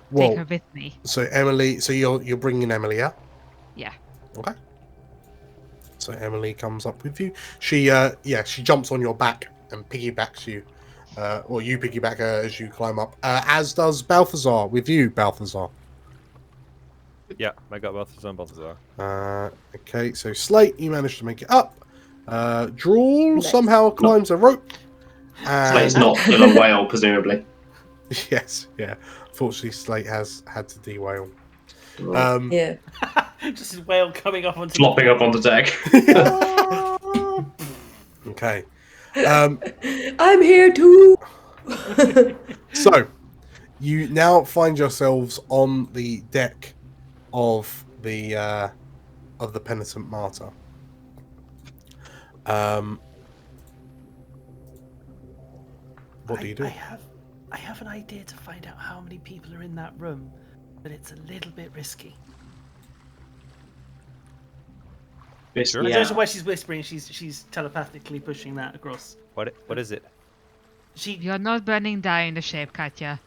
Well, take her with me? so Emily. So you're bringing Emily, yeah? Yeah. Okay. So Emily comes up with you. She she jumps on your back and piggybacks you, or you piggyback her as you climb up. As does Balthazar with you, Balthazar. Yeah, I got Balthazar and Balthazar. Okay, so Slate, you managed to make it up. Drool Nice. somehow climbs a rope. Slate's not still a whale, presumably. Yes, yeah. Unfortunately, Slate has had to de-whale. Yeah. Just a whale coming up onto Flopping up on the deck. Okay. I'm here too. So, you now find yourselves on the deck of the Penitent Martyr. What do you do? I have an idea to find out how many people are in that room, but it's a little bit risky. This- I yeah. don't know why she's whispering. She's telepathically pushing that across. What is it? You're not burning down the ship, Katya.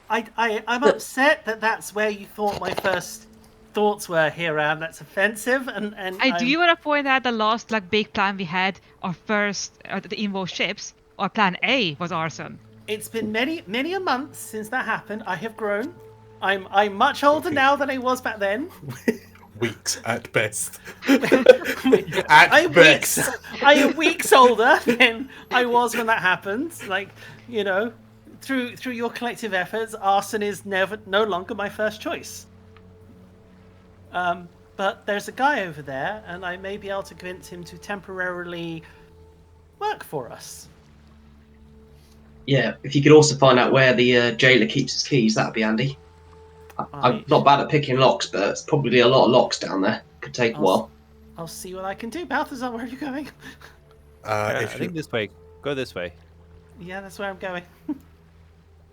I'm upset that that's where you thought my first thoughts were, Hiram. That's offensive, and I do want to point out the last like big plan we had, our first the involved ships. Our plan A was arson. It's been many a month since that happened. I have grown. I'm much older now than I was back then. Weeks at best. I am weeks older than I was when that happened. Like, you know, through your collective efforts, arson is no longer my first choice. But there's a guy over there, and I may be able to convince him to temporarily work for us. Yeah, if you could also find out where the jailer keeps his keys, that'd be handy. I'm not bad at picking locks, but it's probably a lot of locks down there. Could take a while. I'll see what I can do. Balthazar, where are you going? I think this way. Go this way. Yeah, that's where I'm going.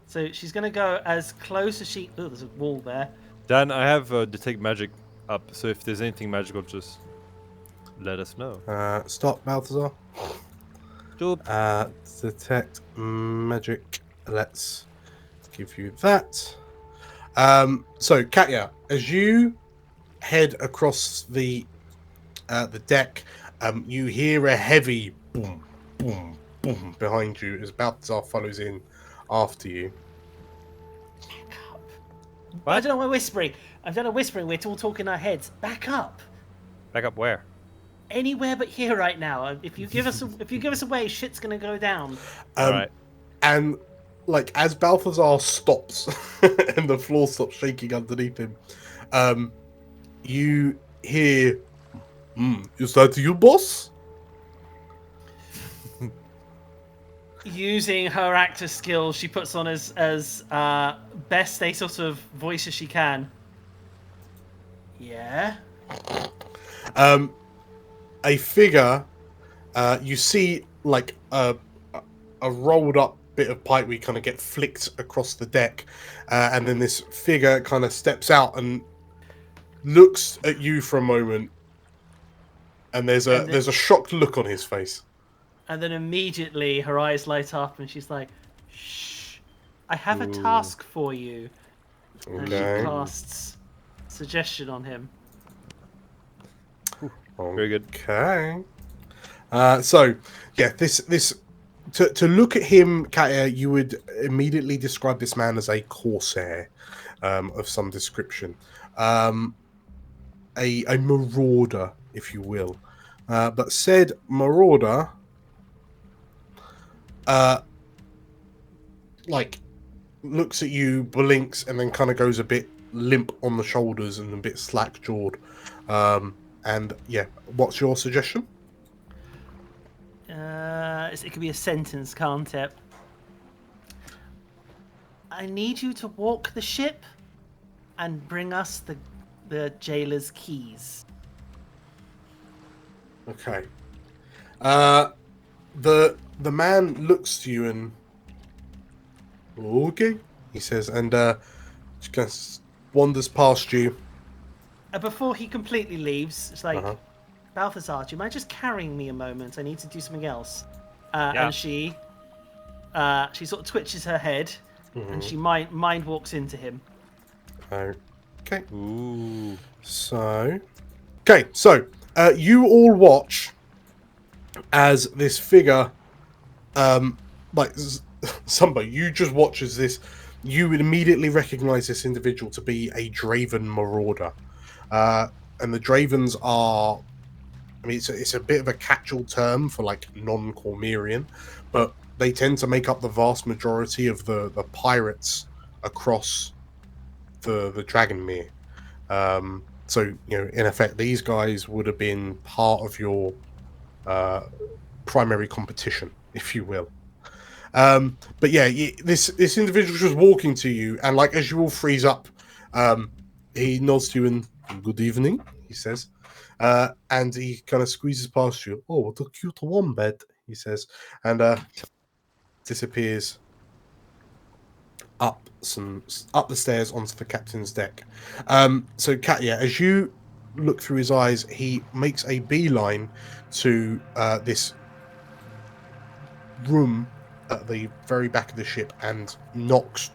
So she's going to go as close as she... Oh, there's a wall there. Dan, I have detect magic up, so if there's anything magical, just let us know. Stop, Balthazar. Stop. Detect magic. Let's give you that. So, Katya, as you head across the deck, you hear a heavy boom, boom, boom behind you as Balthazar follows in after you. I don't know why whispering. I've done a whispering. We're all talking in our heads. Back up. Back up where? Anywhere but here right now. If you give us away, shit's gonna go down. Alright. And like as Balthazar stops and the floor stops shaking underneath him, you hear, "Is that you, boss?" Using her actor skills, she puts on as best a sort of voice as she can. Yeah. A figure, you see like a rolled up bit of pipe we kind of get flicked across the deck, and then this figure kind of steps out and looks at you for a moment, and there's a shocked look on his face. And then immediately her eyes light up and she's like, "Shh, I have a task for you." And she casts suggestion on him. Very good. Okay. So yeah, this to look at him, Katya, you would immediately describe this man as a corsair of some description, a marauder, if you will. But said marauder, like looks at you, blinks, and then kind of goes a bit limp on the shoulders and a bit slack-jawed. And yeah, what's your suggestion? It could be a sentence, can't it? I need you to walk the ship and bring us the jailer's keys. Okay. The man looks to you and okay, he says, and just kind of wanders past you. Before he completely leaves, it's like, Balthazar, do you mind just carrying me a moment? I need to do something else. Yeah. And she sort of twitches her head, and she mind walks into him. Okay. Ooh. So, you all watch as this figure, somebody, you just watch as this. You would immediately recognize this individual to be a Draven Marauder, and the Dravens are. I mean, it's a bit of a catch-all term for like non-Cormyrian, but they tend to make up the vast majority of the pirates across the Dragonmere. So, you know, in effect, these guys would have been part of your primary competition, if you will. But yeah, this individual was walking to you, and like as you all freeze up, he nods to you and good evening, he says. And he kind of squeezes past you. Oh, what a cute wombat, he says, and disappears up the stairs onto the captain's deck. So Katya, as you look through his eyes, he makes a beeline to this room at the very back of the ship and knocks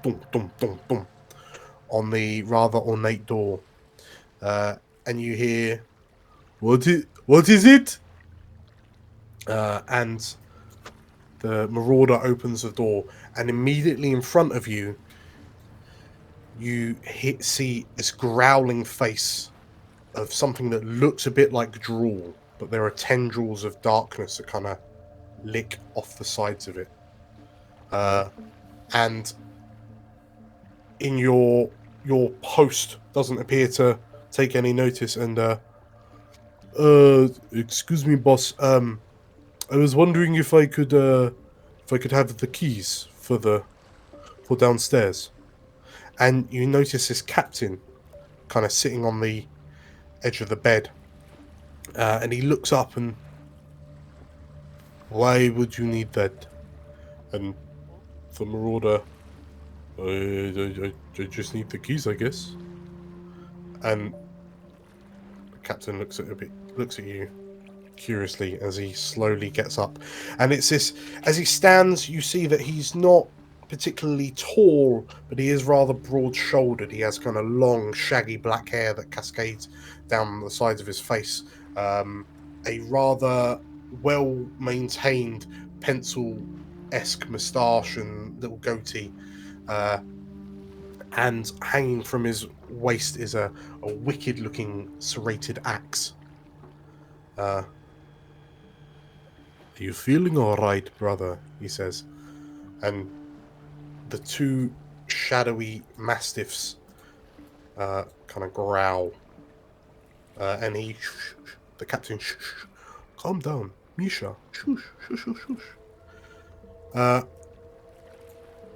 on the rather ornate door. And you hear, What is it? And the Marauder opens the door, and immediately in front of you, you see this growling face of something that looks a bit like drool, but there are tendrils of darkness that kind of lick off the sides of it. And in your host doesn't appear to take any notice, and excuse me, boss. I was wondering if I could have the keys for downstairs. And you notice this captain kind of sitting on the edge of the bed, and he looks up and, why would you need that? And the Marauder, I just need the keys, I guess. And the captain looks at you curiously as he slowly gets up, and it's this. As he stands, you see that he's not particularly tall, but he is rather broad-shouldered. He has kind of long, shaggy black hair that cascades down the sides of his face. A rather well-maintained pencil-esque moustache and little goatee. And hanging from his waist is a wicked-looking serrated axe. Are you feeling all right, brother? He says. And the two shadowy mastiffs kind of growl. And the captain, calm down, Misha. Shush.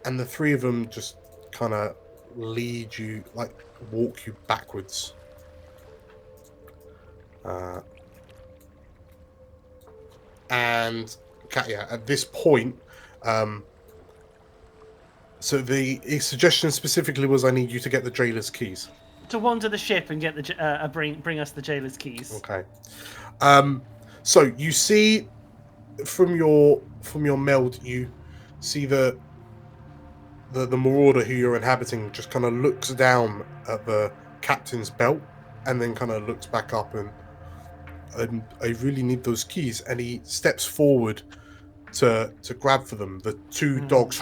And the three of them just kind of lead you, like walk you backwards. And Katya, at this point, so the suggestion specifically was I need you to get the jailer's keys. To wander the ship and get the bring us the jailer's keys. Okay. So you see from your meld, you see the Marauder who you're inhabiting just kind of looks down at the captain's belt and then kind of looks back up and I really need those keys, and he steps forward to grab for them. The two dogs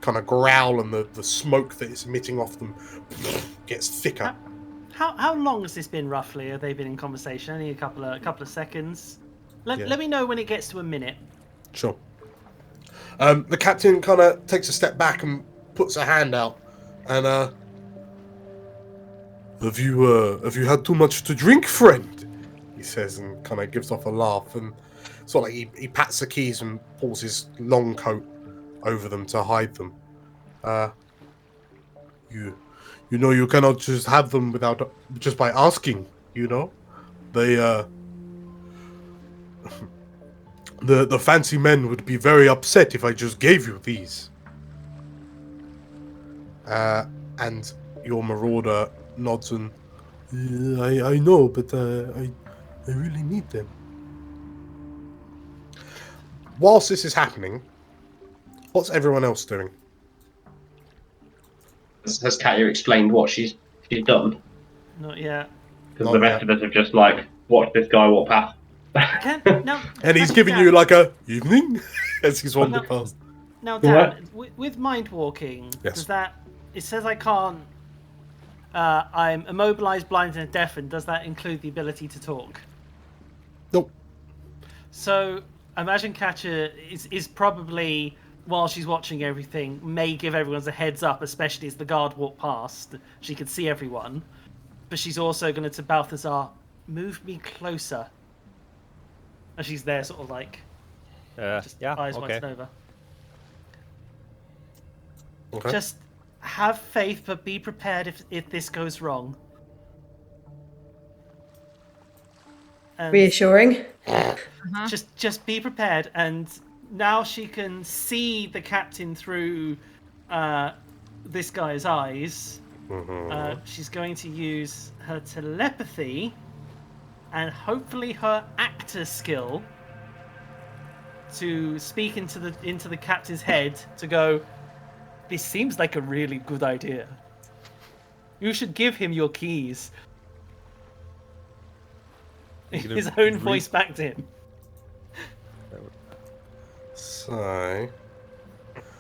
kind of growl, and the smoke that is emitting off them gets thicker. How long has this been roughly? Have they been in conversation? Only a couple of seconds. Let me know when it gets to a minute. Sure. The captain kind of takes a step back and puts a hand out, and have you had too much to drink, friend? He says, and kind of gives off a laugh, and sort of like he pats the keys and pulls his long coat over them to hide them. You know you cannot just have them just by asking. You know, they the fancy men would be very upset if I just gave you these. And your Marauder nods and I know, but I really need them. Whilst this is happening, what's everyone else doing? Has Katya explained what she's done? Not yet. Because Not the rest yet. of us have just like watched this guy walk past. No. And he's Dan, giving you like a evening as he's wandered No. past. Now, What? Dan, with mind walking, Yes. does that? It says I can't. I'm immobilized, blind, and deafened. Does that include the ability to talk? Nope. So I imagine Katya is probably, while she's watching everything, may give everyone a heads up, especially as the guard walk past. She can see everyone, but she's also going to Balthazar, move me closer. And she's there, sort of like, just Yeah. eyes Okay. wide over. Okay. Just have faith, but be prepared if this goes wrong. And Reassuring. just be prepared. And now she can see the captain through this guy's eyes. She's going to use her telepathy and hopefully her actor skill to speak into the captain's head to go, this seems like a really good idea. You should give him your keys. gonna His own voice back to him. So,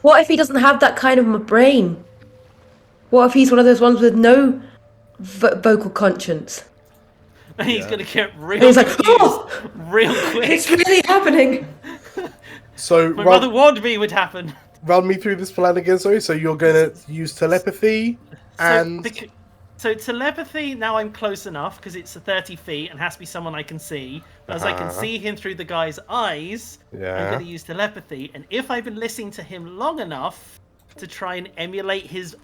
What if he doesn't have that kind of a brain? What if he's one of those ones with no vocal conscience? And he's gonna get real And he's like, confused oh, real quick. it's really happening. so My mother warned me it would happen. run me through this plan again. Sorry. So you're going to use telepathy and So telepathy, now I'm close enough because it's 30 feet and has to be someone I can see. But as I can see him through the guy's eyes, I'm going to use telepathy. And if I've been listening to him long enough to try and emulate his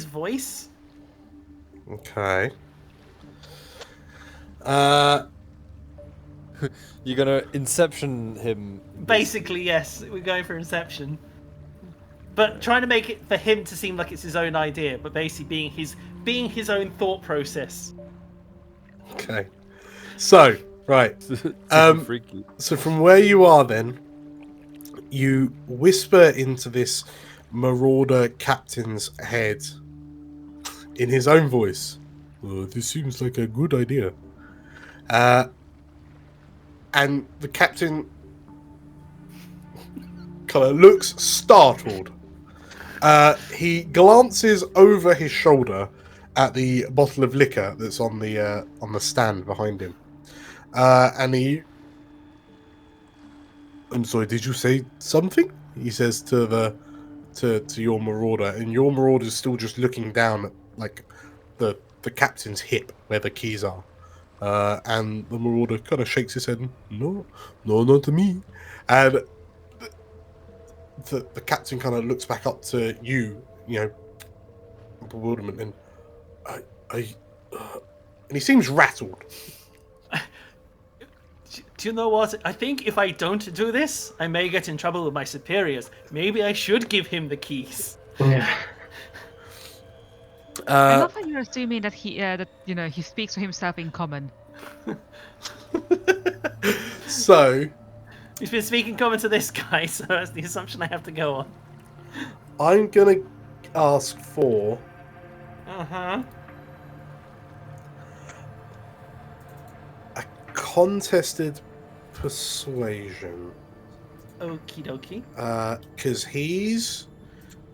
voice. Okay. You're gonna Inception him. Basically, yes, we're going for Inception. But trying to make it for him to seem like it's his own idea, but basically being his own thought process. Okay. So, right. Freaky. So from where you are then, you whisper into this marauder captain's head in his own voice. Oh, this seems like a good idea. And the captain kind of looks startled. He glances over his shoulder at the bottle of liquor that's on the stand behind him, and I'm sorry, did you say something? He says to your marauder, and your marauder is still just looking down at like the captain's hip where the keys are. And the marauder kind of shakes his head. No, not me. And the captain kind of looks back up to you, in bewilderment, and and he seems rattled. Do you know what? I think if I don't do this, I may get in trouble with my superiors. Maybe I should give him the keys. Yeah. I love how you're assuming that he speaks for himself in common. So He's been speaking common to this guy, so that's the assumption I have to go on. I'm gonna ask for a contested persuasion. Okie dokie. Because he's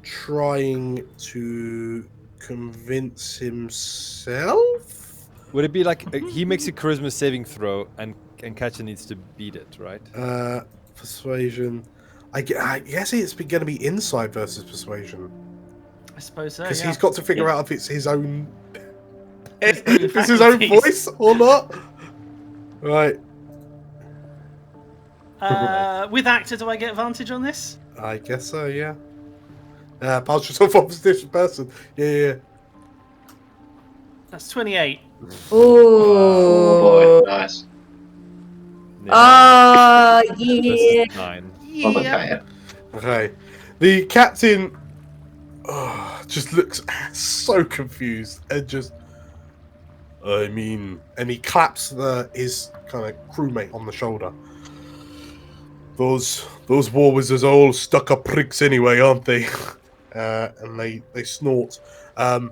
trying to convince himself. Would it be like he makes a charisma saving throw and Katya needs to beat it, right? Persuasion. I guess it's going to be insight versus persuasion. I suppose so. Because Yeah. he's got to figure out if it's his own. His If it's his own faculties. voice or not. Right. With actor, do I get advantage on this? I guess so, yeah. Pass yourself off as this person. Yeah. That's 28. Oh. Boy, nice. Ah, yeah. Versus 9. Well, okay. Okay. The captain just looks so confused and just I mean, and he claps his kind of crewmate on the shoulder. Those war wizards are all stuck-up pricks anyway, aren't they? And they snort. And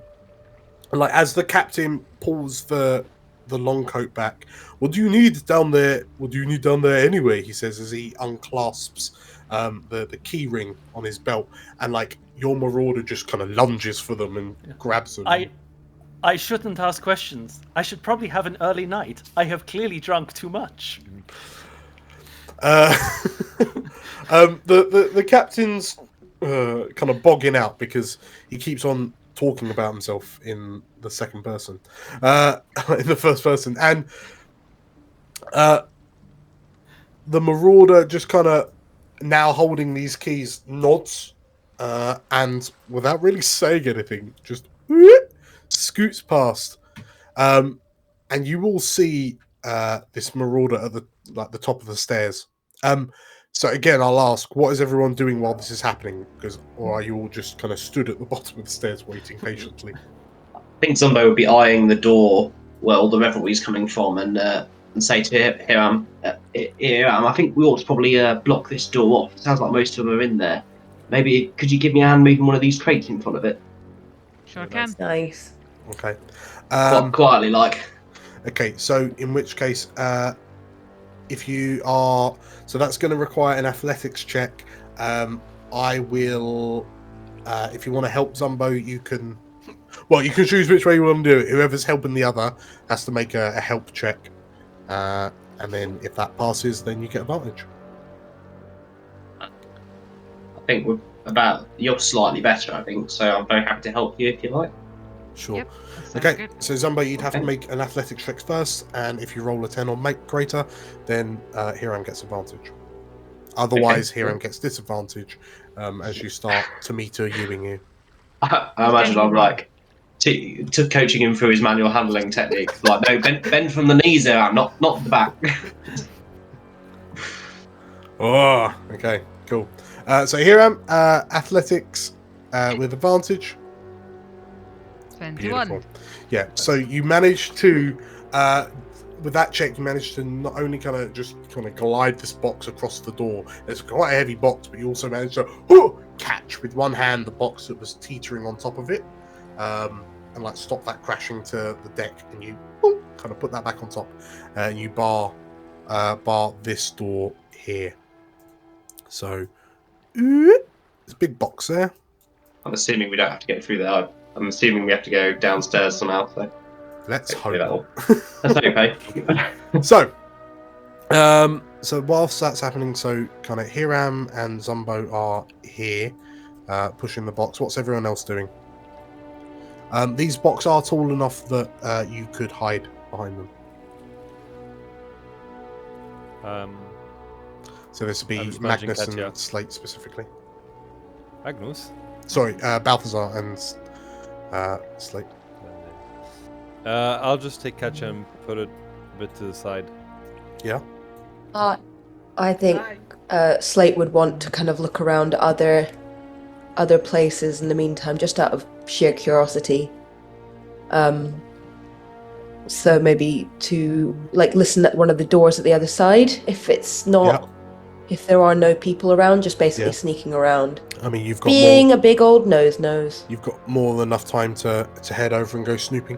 like as the captain pulls the long coat back, what do you need down there? What do you need down there anyway? He says as he unclasps the key ring on his belt, and like your marauder just kind of lunges for them and grabs them. I shouldn't ask questions. I should probably have an early night. I have clearly drunk too much. The captain's kind of bogging out because he keeps on talking about himself in the second person, in the first person, and the marauder just kind of now holding these keys nods, and without really saying anything, just scoots past, and you will see this marauder at the top of the stairs. So again, I'll ask, what is everyone doing while this is happening? Or are you all just kind of stood at the bottom of the stairs waiting patiently? I think Zumbo would be eyeing the door where all the revelry's coming from, and say to Hiram, I think we ought to probably block this door off. It sounds like most of them are in there. Maybe could you give me a hand moving one of these crates in front of it? Sure can. Nice. Okay. Quietly, like. Okay, so in which case, if you are... So that's going to require an athletics check. I will... if you want to help Zumbo, you can... Well, you can choose which way you want to do it. Whoever's helping the other has to make a help check. And then if that passes, then you get advantage. I think you're slightly better, I think, so I'm very happy to help you if you like. Sure. Yep, Okay, good. so Zumbo, you'd have to make an athletics check first, and if you roll a 10 or make greater, then Hiram gets advantage. Otherwise, Hiram gets disadvantage as you start to meter Ewing you. I imagine I'm like to coaching him through his manual handling technique. Like, no, bend from the knees there, not the back. Oh, okay, cool. So Hiram, athletics with advantage. 21. Beautiful. Yeah, so you managed to, with that check, you managed to not only kind of glide this box across the door. It's quite a heavy box, but you also managed to catch with one hand the box that was teetering on top of it, and like stop that crashing to the deck, and you kind of put that back on top, and you bar this door here. So, there's a big box there. I'm assuming we don't have to get through there. I'm assuming we have to go downstairs somehow. So Let's hope. That's okay. So whilst that's happening, so kind of Hiram and Zumbo are here, pushing the box. What's everyone else doing? These boxes are tall enough that you could hide behind them. So this would be Magnus and Katya. Slate specifically. Magnus? Sorry, Balthazar and Slate. I'll just take Katya and put it a bit to the side. Yeah. I think Slate would want to kind of look around other places in the meantime, just out of sheer curiosity. So maybe to like listen at one of the doors at the other side if it's not, if there are no people around, just basically sneaking around. I mean, you've got being a big old nose. You've got more than enough time to head over and go snooping.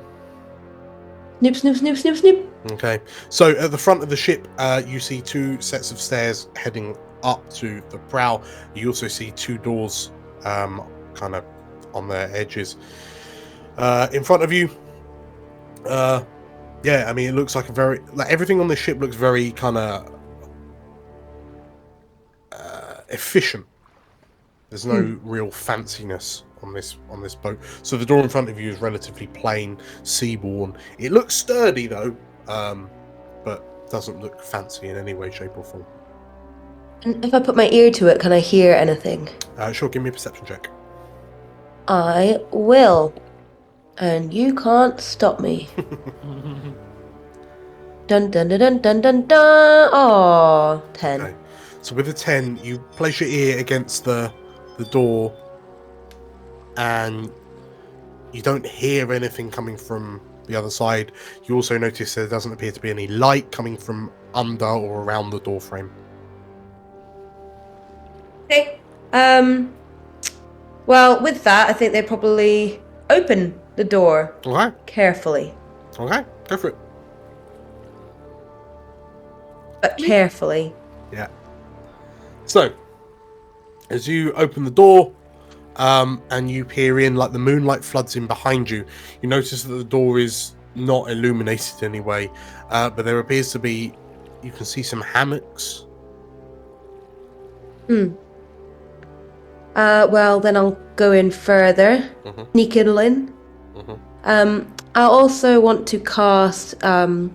Snoop. Okay, so at the front of the ship, you see two sets of stairs heading up to the prow. You also see two doors, kind of on their edges. In front of you, I mean, it looks like everything on this ship looks very kind of efficient. There's no real fanciness on this boat. So the door in front of you is relatively plain, seaborne. It looks sturdy though, but doesn't look fancy in any way, shape, or form. And if I put my ear to it, can I hear anything? Sure, give me a perception check. I will. And you can't stop me. Dun dun dun dun dun dun. Oh, 10. Okay. So with a 10, you place your ear against the door, and you don't hear anything coming from the other side. You also notice there doesn't appear to be any light coming from under or around the door frame. Okay. Well, with that, I think they probably open the door Okay. carefully. Okay. Go for it. But carefully. Yeah. So, as you open the door, and you peer in, like the moonlight floods in behind you, you notice that the door is not illuminated in any way, but there appears to be, you can see some hammocks. Well, then I'll go in further. Sneak in. I also want to cast, what's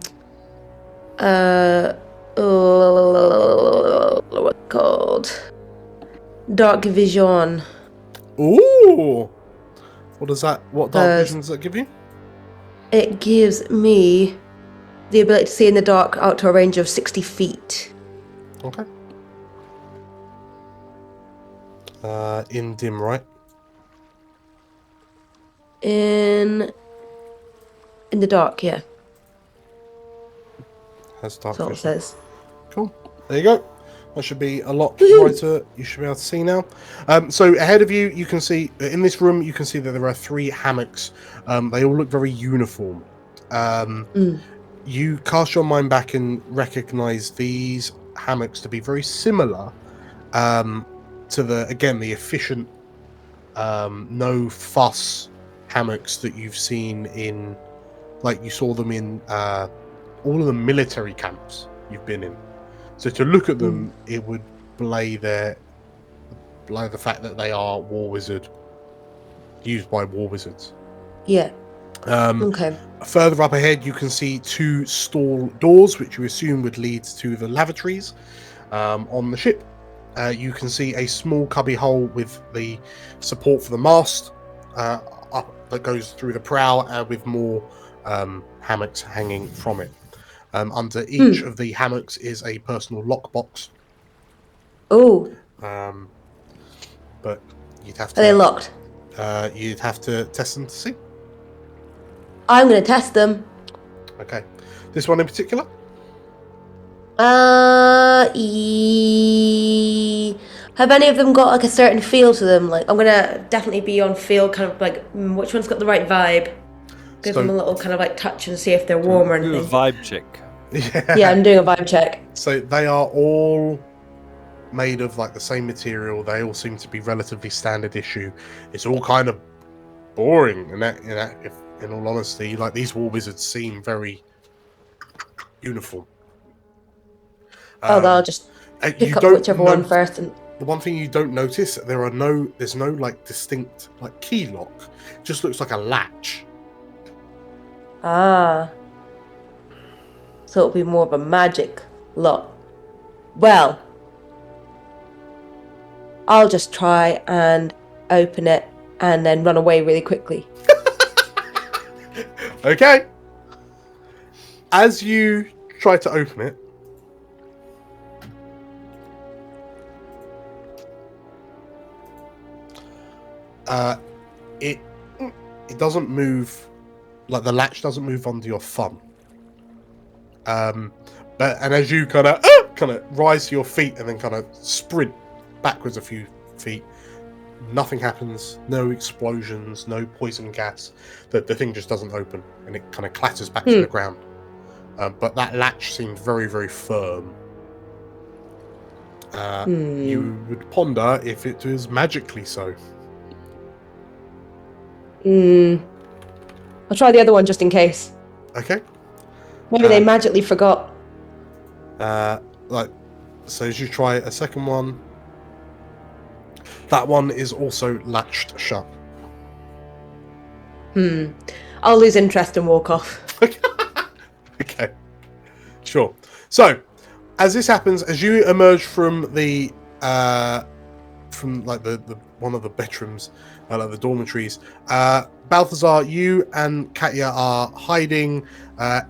it called? Dark Vision. Ooh! What dark vision does that give you? It gives me the ability to see in the dark out to a range of 60 feet. Okay. In dim, right? In the dark, yeah. Has dark That's all it vision. says. Cool. There you go. That should be a lot brighter. You should be able to see now. So ahead of you, you can see in this room. You can see that there are 3 hammocks. They all look very uniform. You cast your mind back and recognize these hammocks to be very similar to the efficient, no fuss hammocks that you've seen in, like you saw them in all of the military camps you've been in. So to look at them, it would belie the fact that they are used by war wizards. Yeah. Okay. Further up ahead, you can see 2 stall doors, which you assume would lead to the lavatories on the ship. You can see a small cubby hole with the support for the mast up that goes through the prow, with more hammocks hanging from it. Under each of the hammocks is a personal lockbox. Oh. But you'd have to. Are they locked? You'd have to test them to see. I'm going to test them. Okay. This one in particular? Have any of them got like a certain feel to them? Like, I'm going to definitely be on feel, kind of like, which one's got the right vibe? Give them a little kind of like touch and see if they're warm or Do a anything. vibe check. Yeah, I'm doing a vibe check. So they are all made of like the same material. They all seem to be relatively standard issue. It's all kind of boring, in all honesty, like these war wizards seem very uniform. I'll just pick up whichever one first. And the one thing you don't notice, there's no like distinct like key lock. It just looks like a latch. So it'll be more of a magic lock. Well, I'll just try and open it and then run away really quickly. Okay. As you try to open it, it doesn't move, like the latch doesn't move under your thumb. And as you kind of rise to your feet and then kind of sprint backwards a few feet, nothing happens. No explosions, no poison gas. The thing just doesn't open, and it kind of clatters back to the ground. But that latch seemed very, very firm. You would ponder if it was magically so. I'll try the other one just in case. Okay. Maybe they magically forgot. So as you try a second one, that one is also latched shut. I'll lose interest and walk off. Okay. Sure. So, as this happens, as you emerge from the one of the bedrooms, like the dormitories, Balthazar, you and Katya are hiding.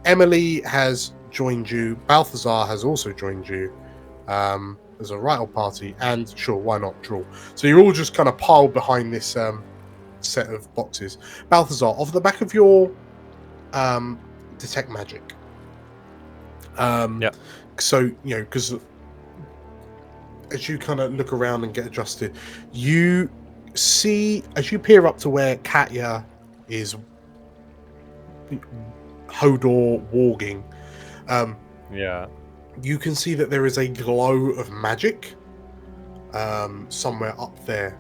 Emily has joined you. Balthazar has also joined you. There's a right old party, and sure, why not Drool? So you're all just kind of piled behind this set of boxes. Balthazar, off the back of your detect magic. Yeah. So, because as you kind of look around and get adjusted, you see, as you peer up to where Katya is Hodor warging, Yeah. you can see that there is a glow of magic somewhere up there.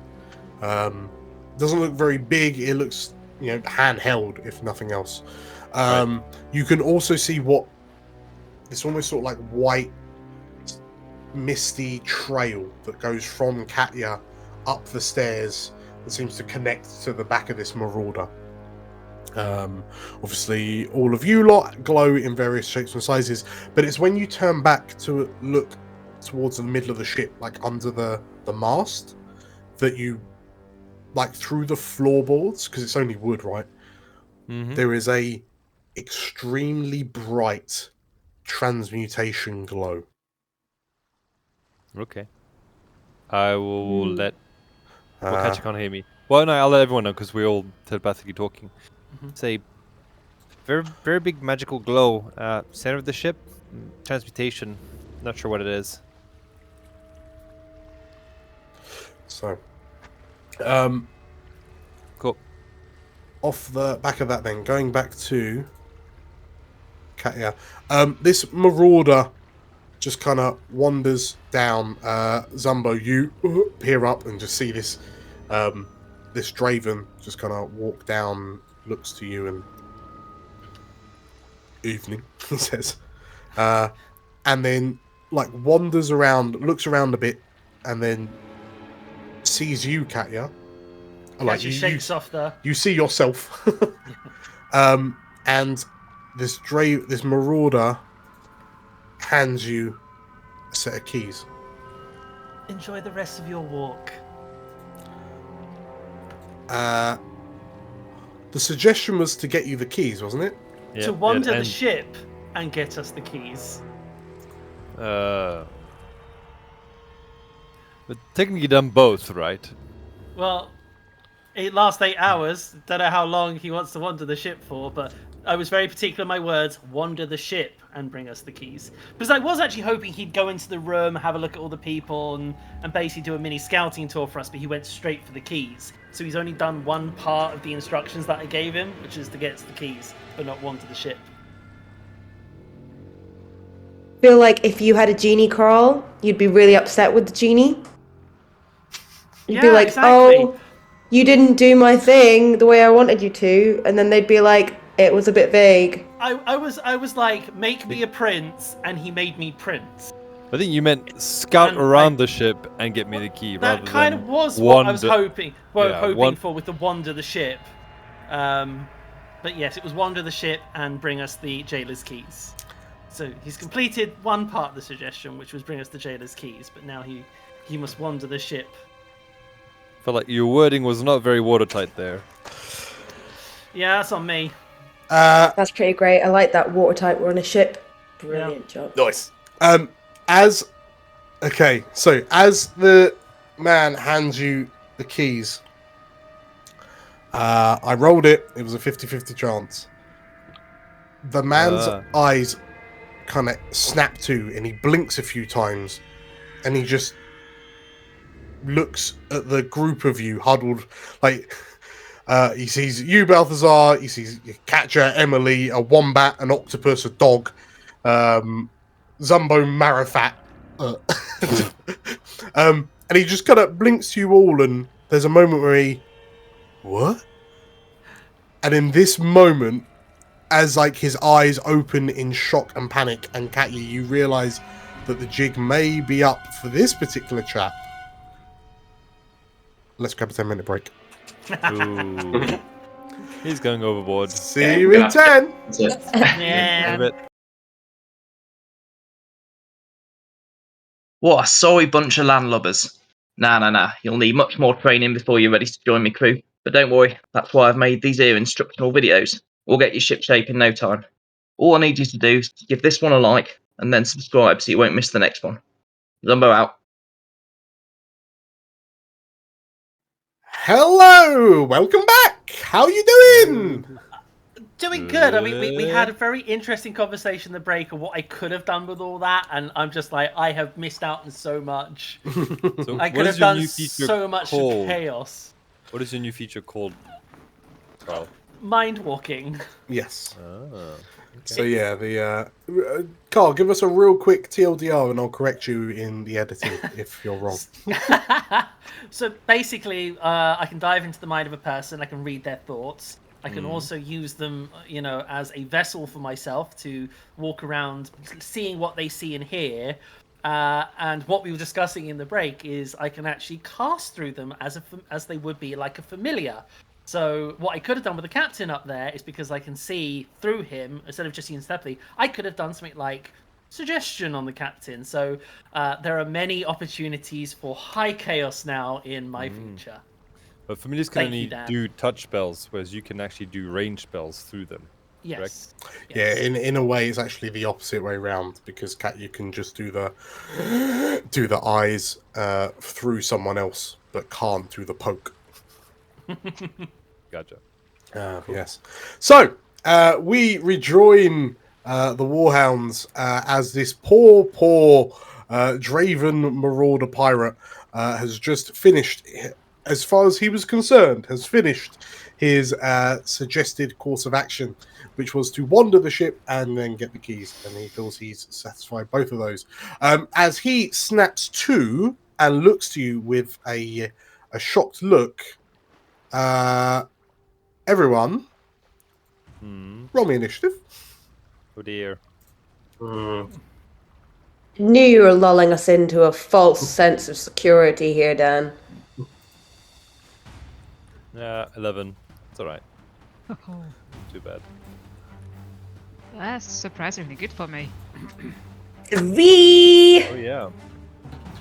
Doesn't look very big. It looks, handheld, if nothing else. Right. You can also see what this almost sort of like white, misty trail that goes from Katya up the stairs that seems to connect to the back of this marauder. Obviously, all of you lot glow in various shapes and sizes, but it's when you turn back to look towards the middle of the ship, like under the mast, that you, like through the floorboards, because it's only wood, right? Mm-hmm. There is a extremely bright transmutation glow. Okay. I will let. Well, Uh, Katya can't hear me. Well, no, I'll let everyone know because we're all telepathically talking. Say, very, very big magical glow. Center of the ship, transmutation. Not sure what it is. so, Cool. off the back of that, then going back to Katya, this marauder just kind of wanders down. Zumbo, you peer up and just see this this Draven just kind of walk down, looks to you, and evening, he says, and then like wanders around, looks around a bit, and then sees you, Katya. Like She shakes off the. You see yourself, and this marauder hands you a set of keys. Enjoy the rest of your walk. The suggestion was to get you the keys, wasn't it? To wander the ship and get us the keys. But technically done both, right? Well, it lasts 8 hours. Don't know how long he wants to wander the ship for, but I was very particular in my words. Wander the ship and bring us the keys. Because I was actually hoping he'd go into the room, have a look at all the people, and basically do a mini scouting tour for us, but he went straight for the keys. So he's only done one part of the instructions that I gave him, which is to get us the keys, but not wander the ship. I feel like if you had a genie, Carl, you'd be really upset with the genie. You'd be like, exactly. oh, you didn't do my thing the way I wanted you to. And then they'd be like, it was a bit vague. I was like, make me a prince, and he made me prince. I think you meant scout around the ship and get me the key rather than That kind of was what I was hoping. For with the wander the ship. But yes, it was wander the ship and bring us the jailer's keys. So he's completed one part of the suggestion, which was bring us the jailer's keys. But now he must wander the ship. I felt like your wording was not very watertight there. Yeah, that's on me. That's pretty great. I like that watertight. We're on a ship. Brilliant job. Nice. As the man hands you the keys, I rolled it. It was a 50-50 chance. The man's eyes kind of snap to, and he blinks a few times, and he just looks at the group of you huddled. Like, he sees you, Balthazar. He sees Katya, Emily, a wombat, an octopus, a dog, Zumbo, Marifat. And he just kind of blinks to you all, and there's a moment where he, what? And in this moment, as like his eyes open in shock and panic, and Katya, you realise that the jig may be up for this particular chap. Let's grab a 10-minute break. Ooh. He's going overboard. See you in 10. That's it. Yeah. What a sorry bunch of landlubbers. Nah. You'll need much more training before you're ready to join my crew. But don't worry, that's why I've made these here instructional videos. We'll get your ship shape in no time. All I need you to do is give this one a like, and then subscribe so you won't miss the next one. Zumbo out. Hello, welcome back. How you doing? Doing good. I mean, we had a very interesting conversation in the break of what I could have done with all that, and I'm just like, I have missed out on so much. So I could have done so much chaos. What is your new feature called, Carl? Mind walking. Yes. Ah. So yeah, Carl, give us a real quick TLDR, and I'll correct you in the editing if you're wrong. So basically, I can dive into the mind of a person. I can read their thoughts. I can also use them, as a vessel for myself to walk around, seeing what they see and hear. And what we were discussing in the break is I can actually cast through them as they would be like a familiar. So what I could have done with the captain up there is because I can see through him instead of just seeing stealthily, I could have done something like suggestion on the captain. So there are many opportunities for high chaos now in my feature. But familiars can only do touch spells, whereas you can actually do range spells through them. Yes. Correct? Yeah, in a way, it's actually the opposite way around, because you can just do the eyes through someone else, but can't do the poke. Gotcha. Cool. Yes. So we rejoin the Warhounds as this poor Draven Marauder pirate has just finished, as far as he was concerned, has finished his suggested course of action, which was to wander the ship and then get the keys. And he feels he's satisfied both of those. As he snaps to and looks to you with a shocked look. Everyone, roll me initiative. Oh dear. Knew you were lulling us into a false sense of security here, Dan. 11. It's alright. Too bad. That's surprisingly good for me. 3! Oh yeah.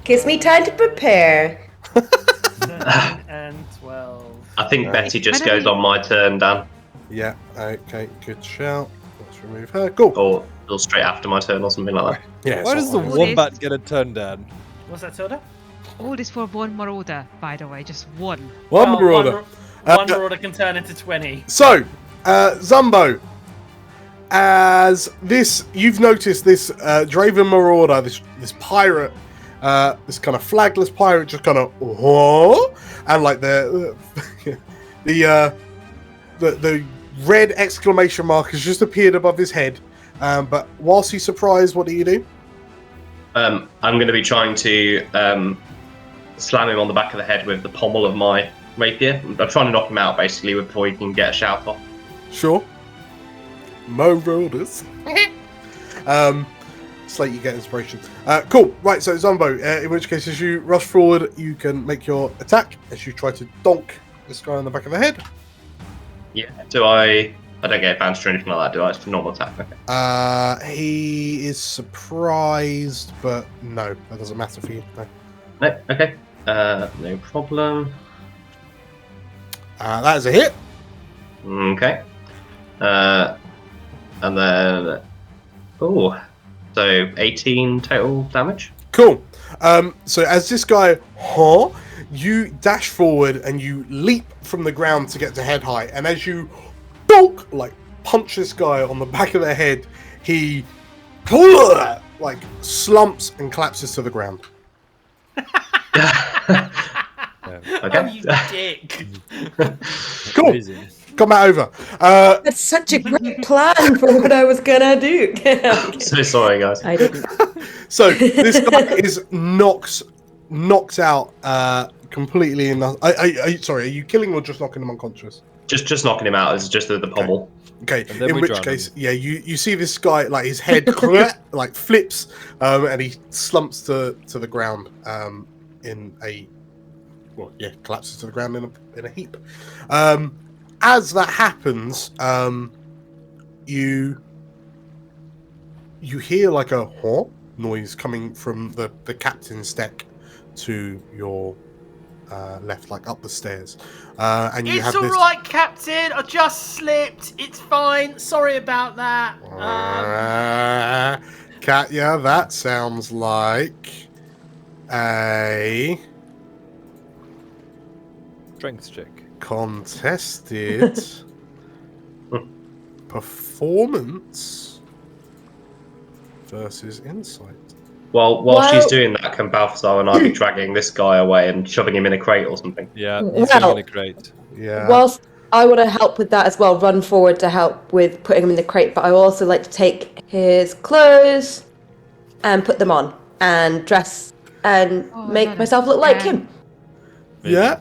Gives me time to prepare. 13 and 12. I think Betty just goes on my turn, Dan. Yeah, okay, good shout. Let's remove her. Cool. Or straight after my turn or something like that. Yeah. Why does the wombat get a turn, Dan? What's that, Soda? All this for one marauder, by the way, just one. One marauder. One marauder can turn into 20. So, Zumbo, as this, you've noticed this Draven Marauder, this pirate, this kind of flagless pirate, just kind of, and like the red exclamation mark has just appeared above his head. But whilst he's surprised, what do you do? I'm going to be trying to slam him on the back of the head with the pommel of my rapier. I'm trying to knock him out, basically, before he can get a shout off. Sure. Marauders. It's like you get inspiration. Cool. Right, so Zumbo, in which case, as you rush forward, you can make your attack as you try to donk this guy on the back of the head. Yeah. Do I don't get advantage or anything like that, do I? It's a normal attack. Okay. He is surprised, but no, that doesn't matter for you. No. No, okay. No problem. That is a hit. Okay. And then... Oh, so 18 total damage. Cool. So as this guy, you dash forward and you leap from the ground to get to head height, and as you bonk, like punch this guy on the back of the head, he like slumps and collapses to the ground. Okay. Oh, you dick. Cool. Amazing. Combat over. That's such a great plan for what I was gonna do. So sorry, guys. I didn't. So this guy is knocked out completely. Sorry, are you killing or just knocking him unconscious? Just knocking him out. It's just the pommel. Okay. And then In we which drown case, him. yeah, you see this guy, like his head like flips, and he slumps to the ground collapses to the ground in a heap. As that happens, you hear like a noise coming from the captain's deck to your left, like up the stairs. And you It's have all this. right, Captain. I just slipped. It's fine. Sorry about that. Katya, that sounds like a Strength check. contested performance versus insight. Well, while she's Well- doing that, can Balthazar and I be dragging this guy away and shoving him in a crate or something? Yeah, he's going Well- in a crate. Yeah. Whilst I want to help with that as well, run forward to help with putting him in the crate, but I would also like to take his clothes and put them on and dress and Oh, make that is myself look like grand. him. Yeah.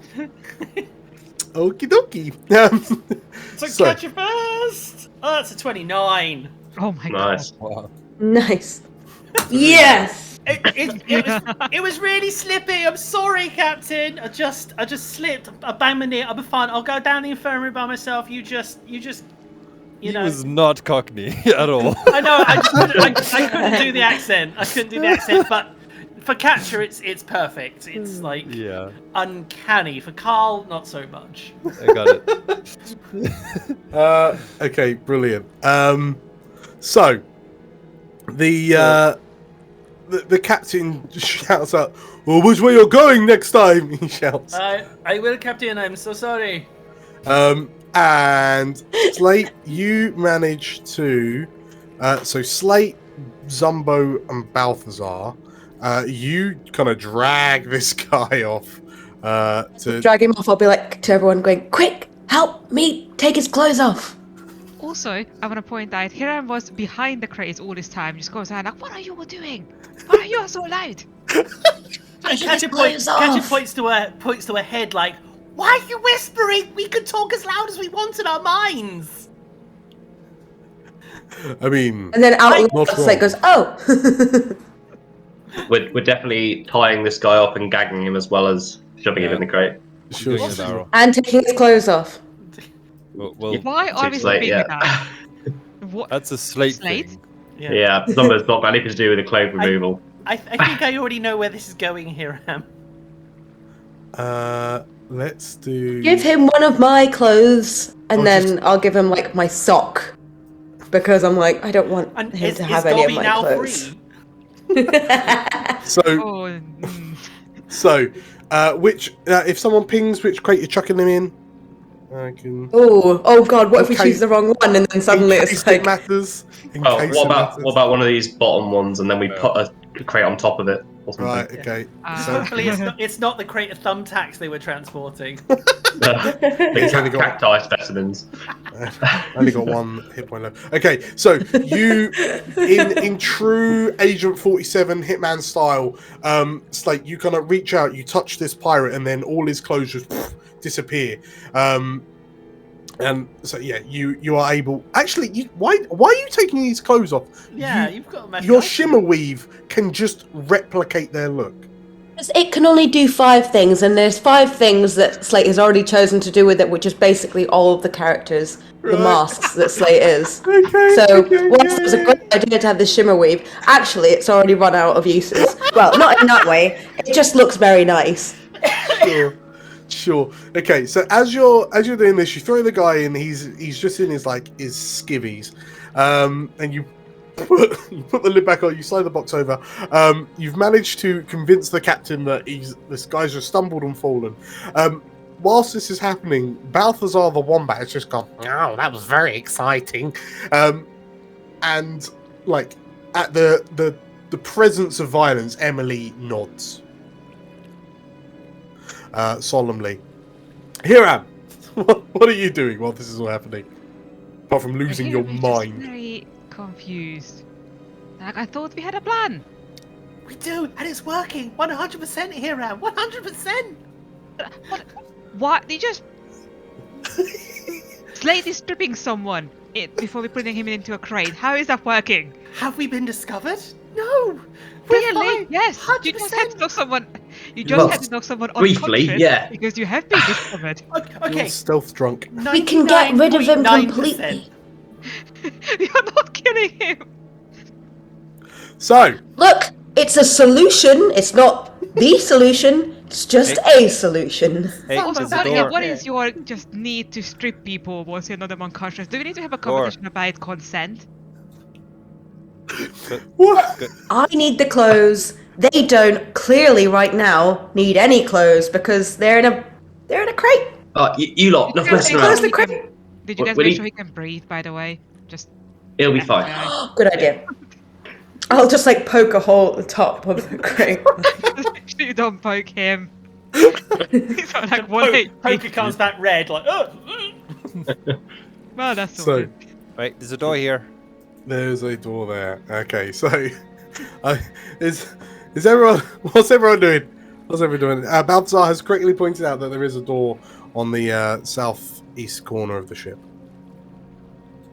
Okie dokie. So catch you first. Oh, that's a 29. Oh my Nice. god. Wow. Nice. Yes. It was really slippy. I'm sorry, Captain. I just slipped. I banged my knee. I'll be fine. I'll go down the infirmary by myself. You He know. was not Cockney at all. I know. I couldn't do the accent. I couldn't do the accent, but for Catcher, it's perfect. It's like Yeah, uncanny. For Carl, not so much. I got it. Okay, brilliant. So the captain shouts out, "Well, which way you're going next time?" He shouts. I will, Captain. I'm so sorry. And Slate, you manage to. So Slate, Zumbo, and Balthazar, you kind of drag this guy off. To Drag him off. I'll be like to everyone, going, "Quick, help me take his clothes off." Also, I want to point out, Hiram was behind the crates all this time, just goes around like, what are you all doing? Why are you so loud? And Catcher points to her head like, "Why are you whispering? We could talk as loud as we want in our minds." I mean, And then out Not loud, Slate wrong. goes, "Oh." We're definitely tying this guy up and gagging him as well as shoving him in the crate. sure. Doing a barrel. And taking his clothes off. Well, Why are we Too late, speaking yeah. that? What? that's a slate, Slate? thing. Yeah, Zumbo's not got anything to do with the clothes removal. I think I already know where this is going, Hiram. Let's do. Give him one of my clothes, and Oh, then just- I'll give him like my sock, because I'm like, I don't want And him is to have any of Dobby my now clothes. free? So, Oh, which if someone pings which crate you're chucking them in, I can. Oh God! What if we Okay. choose the wrong one, and then suddenly in it's case like, it matters. In Oh, case what it about matters. what about one of these bottom ones, and then we put a crate on top of it or something? Right. Okay. Ah. So Hopefully, it's not the crate of thumbtacks they were transporting. The only got- cacti specimens. I only got one hit point left. Okay, so you, in true Agent 47 Hitman style, it's like you kind of reach out, you touch this pirate, and then all his clothes just disappear. And so yeah, you are able. Actually, why are you taking these clothes off? Yeah, you've got a magic Your item. shimmer weave can just replicate their look. it can only do 5 things, and there's 5 things that Slate has already chosen to do with it, which is basically all of the characters, the Right. masks that Slate is. Okay. So, okay, whilst it was a great idea to have the shimmer weave, actually it's already run out of uses. Well, not in that way. It just looks very nice. Sure. Okay, so as you're doing this, you throw the guy in. He's just in his skivvies, and you put the lid back on. You slide the box over. You've managed to convince the captain that this guy's just stumbled and fallen. Whilst this is happening, Balthazar the Wombat has just gone, "Oh, that was very exciting," and at the presence of violence, Emily nods. Solemnly. Hiram, what are you doing while this is all happening? Apart from losing your Hiram is mind. Just very confused. Like, I thought we had a plan. We do, and it's working. 100% Hiram. 100%. What? They just Slade is stripping someone before we putting him into a crate. How is that working? Have we been discovered? No. We're Really? fine. Yes. 100%. You just had to knock someone. You Well, just had to knock someone briefly, unconscious yeah. because you have been discovered. Okay. You're stealth drunk. We can get rid of him 99.9%. completely. You're not killing him. So, Look, it's a solution. It's not the solution. It's just a solution. Hey, Also, there's a what, door. what is your just need to strip people once you're not them unconscious? Do we need to have a conversation about consent? what? I need the clothes. They don't clearly right now need any clothes because they're in a crate. You lot, enough Did you guys messing make Close around. the sure he crate. can- Did you guys Will make he- sure he can breathe, by the way? Just It'll be let fine. go. Good idea. I'll just like poke a hole at the top of the crate. You don't poke him. He's got like one HP. Poker comes back red, like, oh! Well, that's So- sorted. Right, there's a door here. There's a door there. Okay, so is everyone? What's everyone doing? What's everyone doing? Balthazar has correctly pointed out that there is a door on the southeast corner of the ship.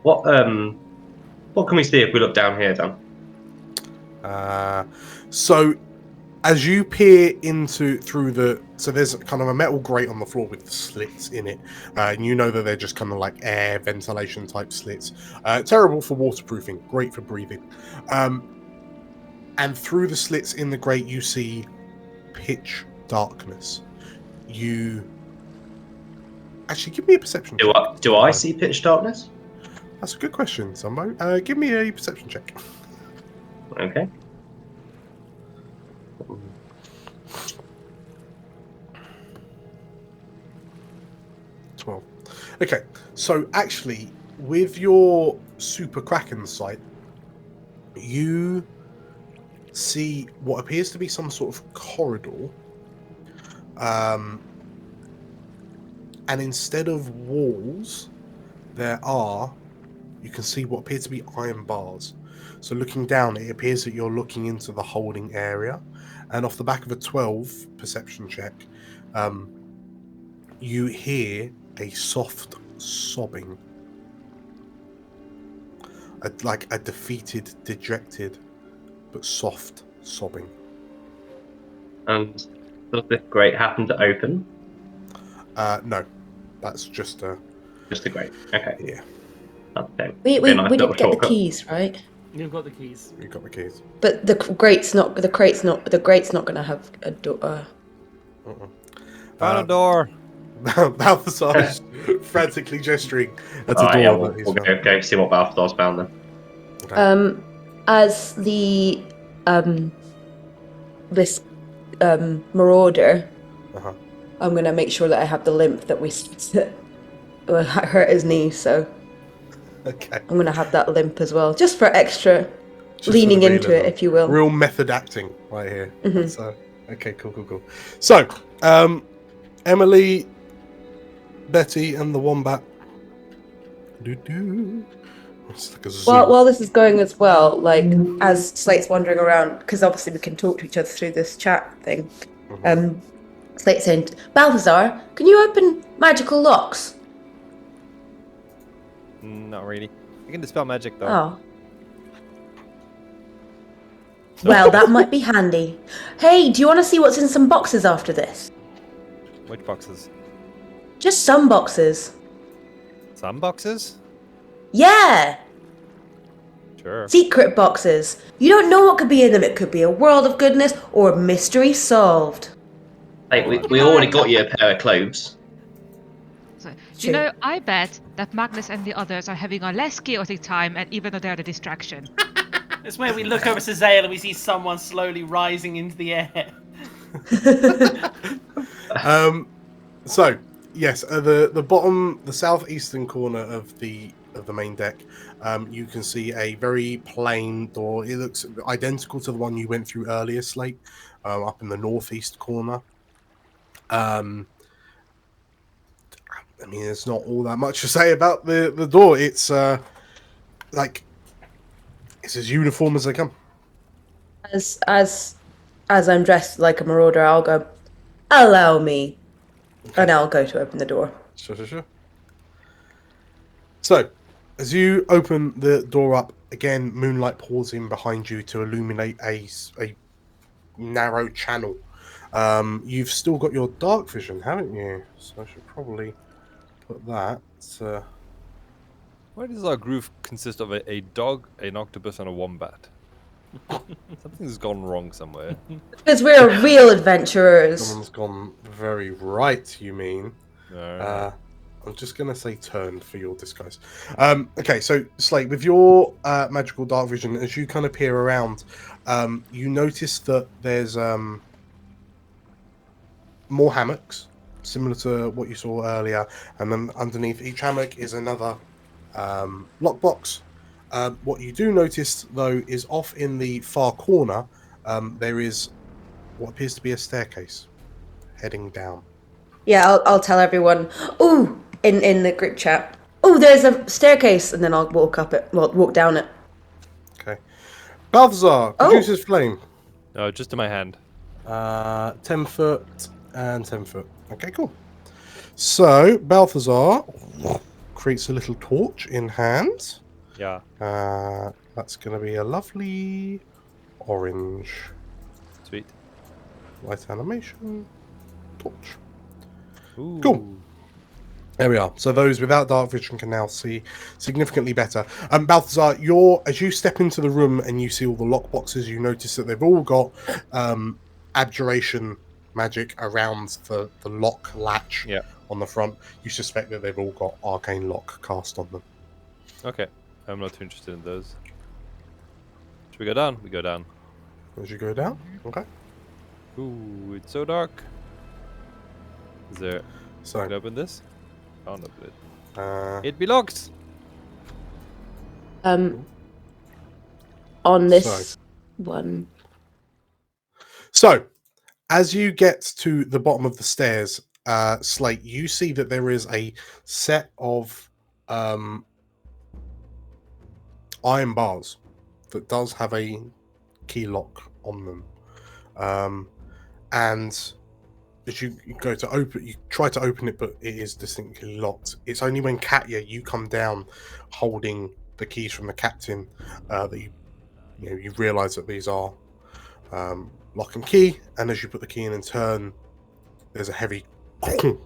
What can we see if we look down here, Dan? So as you peer through so there's kind of a metal grate on the floor with slits in it, and you know that they're just kind of like air ventilation type slits. Terrible for waterproofing, great for breathing. And through the slits in the grate, you see pitch darkness. You actually give me a perception check. Do I see pitch darkness? That's a good question, Zumbo. Give me a perception check. Okay. Okay, so actually, with your Super Kraken sight, you see what appears to be some sort of corridor. And instead of walls, you can see what appear to be iron bars. So looking down, it appears that you're looking into the holding area. And off the back of a 12 perception check, you hear a soft sobbing. Like a defeated, dejected, but soft sobbing. And does this grate happen to open? No. That's just a grate. Okay. Yeah. Okay. We Be a nice did little get shortcut. the keys, right? You've got the keys. You got the keys. But the grate's not going to have a door. Found a door. Balthazar is frantically gesturing at the Alright, door. yeah, that we'll he's go see what Balthazar's found then. found. As the this marauder, Uh-huh. I'm gonna make sure that I have the limp that we hurt his knee, so Okay. I'm gonna have that limp as well, just for extra Just for leaning the into it, realism. if you will. Real method acting right here. Mhm. So, okay, cool. So, Emily, Betty, and the wombat. It's like a zoo. While this is going as well, like as Slate's wandering around, because obviously we can talk to each other through this chat thing. Slate's saying, "Balthazar, can you open magical locks?" Not really. I can dispel magic though. Oh. Well, that might be handy. Hey, do you want to see what's in some boxes after this? Which boxes? Just some boxes. Some boxes? Yeah! Sure. Secret boxes. You don't know what could be in them. It could be a world of goodness or mystery solved. Hey, we already got you a pair of clothes. So, you know, I bet that Magnus and the others are having a less chaotic time, and even though they're the distraction. It's where we look over Suzail and we see someone slowly rising into the air. So yes, the bottom, the southeastern corner of the main deck, you can see a very plain door. It looks identical to the one you went through earlier, Slate, up in the northeast corner. I mean, there's not all that much to say about the door. It's like it's as uniform as they come. As I'm dressed like a marauder, I'll go, "Allow me," and I'll go to open the door. Sure. So, as you open the door up, again, moonlight pours in behind you to illuminate a narrow channel. You've still got your dark vision, haven't you? So I should probably put that. Why does our groove consist of a dog, an octopus, and a wombat? Something's gone wrong somewhere. Because we're real adventurers. Someone's gone very right, you mean? Alright. I'm just going to say turn for your disguise. Okay, so Slate, with your magical dark vision, as you kind of peer around, you notice that there's more hammocks, similar to what you saw earlier, and then underneath each hammock is another lockbox. What you do notice, though, is off in the far corner, there is what appears to be a staircase heading down. Yeah, I'll tell everyone. Ooh, in the group chat. Oh, there's a staircase, and then I'll walk down it. Okay. Balthazar produces flame. No, just in my hand. 10 foot and 10 foot. Okay, cool. So Balthazar creates a little torch in hand. Yeah. That's going to be a lovely orange. Sweet. Light animation. Torch. Ooh. Cool. There we are. So those without dark vision can now see significantly better. Balthazar, as you step into the room and you see all the lockboxes, you notice that they've all got abjuration magic around the lock latch on the front. You suspect that they've all got arcane lock cast on them. Okay. I'm not too interested in those. Should we go down? We go down. As you go down? Okay. Ooh, it's so dark. Is there... So, can I open this? Can't open it. it It be locked! On this one. So, as you get to the bottom of the stairs, Slate, you see that there is a set of iron bars that does have a key lock on them. And as you go to open, you try to open it, but it is distinctly locked. It's only when Katya, you come down holding the keys from the captain, that you realise that these are lock and key. And as you put the key in turn, there's a heavy and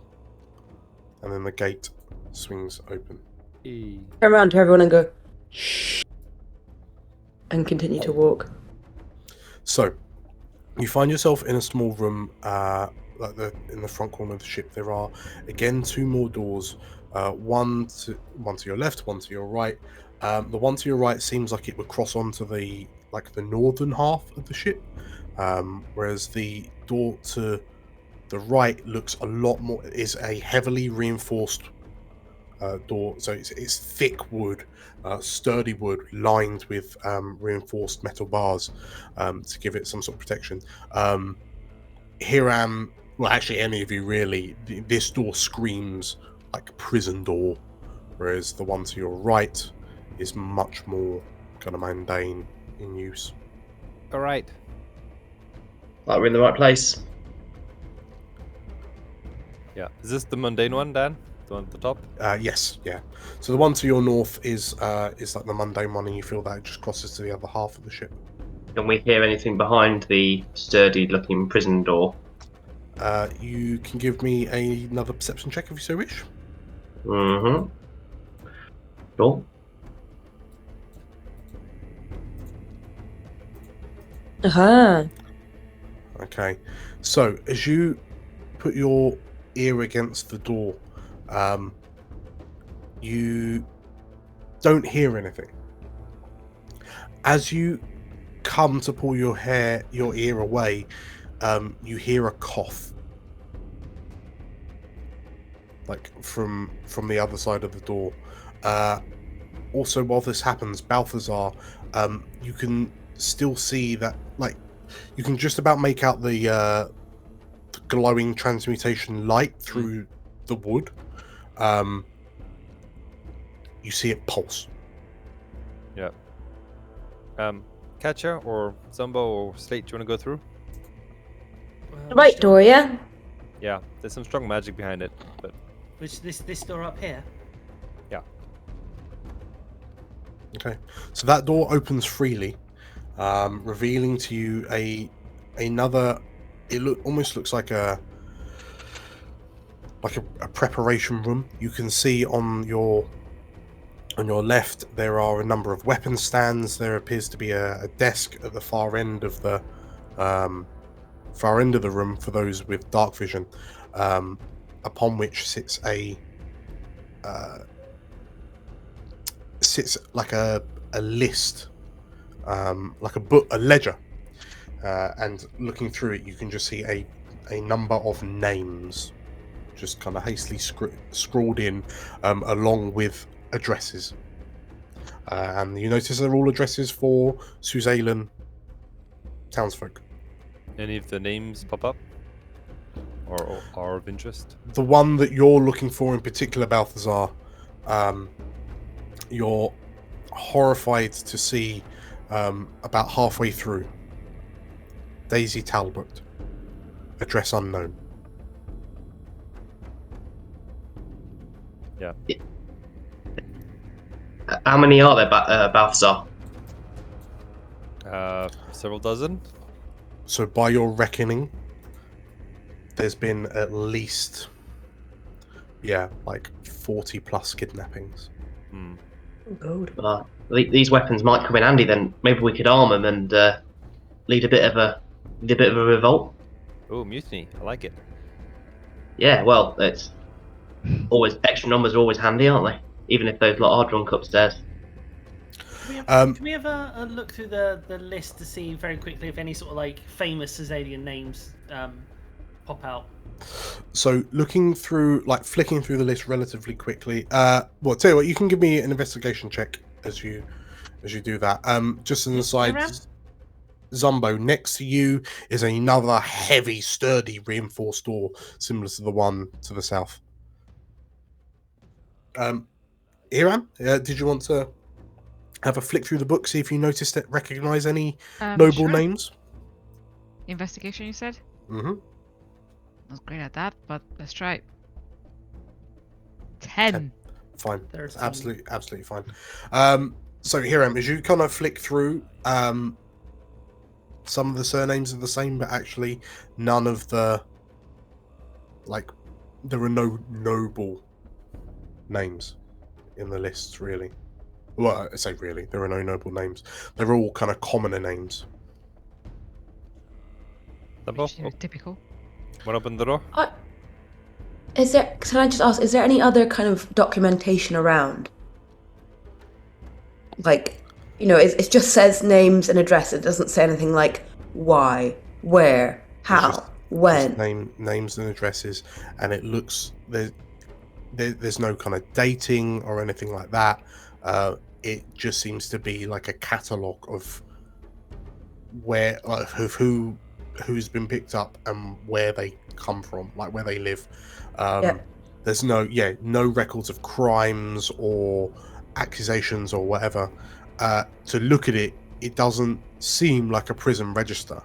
then the gate swings open. Turn around to everyone and go shh, and continue to walk. So you find yourself in a small room, in the front corner of the ship. There are again 2 more doors, one to your left, one to your right. The one to your right seems like it would cross onto the northern half of the ship, whereas the door to the right looks a lot more, is a heavily reinforced door. So it's thick wood, sturdy wood, lined with reinforced metal bars to give it some sort of protection. Hiram, well, actually, any of you really, this door screams like a prison door, whereas the one to your right is much more kind of mundane in use. All right. Like we're in the right place. Yeah. Is this the mundane one, Dan? The one at the top? Yes, yeah. So the one to your north is like the mundane one, and you feel that it just crosses to the other half of the ship. Can we hear anything behind the sturdy-looking prison door? You can give me another perception check if you so wish. Mm-hmm. Cool. Okay. So as you put your ear against the door, you don't hear anything. As you come to pull your ear away, you hear a cough, like from the other side of the door. Also, while this happens, Balthazar, you can still see that, like, you can just about make out the glowing transmutation light through the wood. You see it pulse. Yeah. Katya or Zumbo or Slate, do you want to go through? Right door, yeah? Yeah, there's some strong magic behind it, but... Which, this door up here? Yeah. Okay, so that door opens freely, revealing to you another. It almost looks like a preparation room. You can see on your left there are a number of weapon stands. There appears to be a desk at the far end of the room for those with dark vision, upon which sits like a list, like a book, a ledger, and looking through it, you can just see a number of names, just kind of hastily scrawled in, along with addresses. And you notice they're all addresses for Suzailan townsfolk. Any of the names pop up? Or are of interest? The one that you're looking for in particular, Balthazar, you're horrified to see about halfway through. Daisy Talbot, address unknown. Yeah. How many are there, Balthazar? Several dozen. So by your reckoning, there's been at least, like 40 plus kidnappings. Good. These weapons might come in handy then. Maybe we could arm them and lead a bit of a revolt. Oh, mutiny! I like it. Yeah, well, it's always extra numbers are always handy, aren't they? Even if those lot are drunk upstairs. Can we have a look through the list to see very quickly if any sort of like famous Suzailan names pop out? So looking through, like flicking through the list relatively quickly. Tell you what, you can give me an investigation check as you do that. Just an aside, Zumbo, next to you is another heavy, sturdy, reinforced door similar to the one to the south. Iram, did you want to have a flick through the book, see if you noticed it, recognize any noble names? Investigation, you said? Mm-hmm. Not great at that, but let's try. 10. Fine. 13. Absolutely fine. So Hiram, as you kind of flick through, some of the surnames are the same, but actually none of the, like, there are no noble names in the lists, really. Well, I say really, there are no noble names. They're all kind of commoner names. Typical. What opened the door? Can I just ask, is there any other kind of documentation around? Like, it just says names and addresses. It doesn't say anything like why, where, how, when. Just names and addresses, and it looks there's no kind of dating or anything like that. It just seems to be like a catalogue of where, of who's been picked up and where they come from, like where they live. There's no records of crimes or accusations or whatever. To look at it, it doesn't seem like a prison register.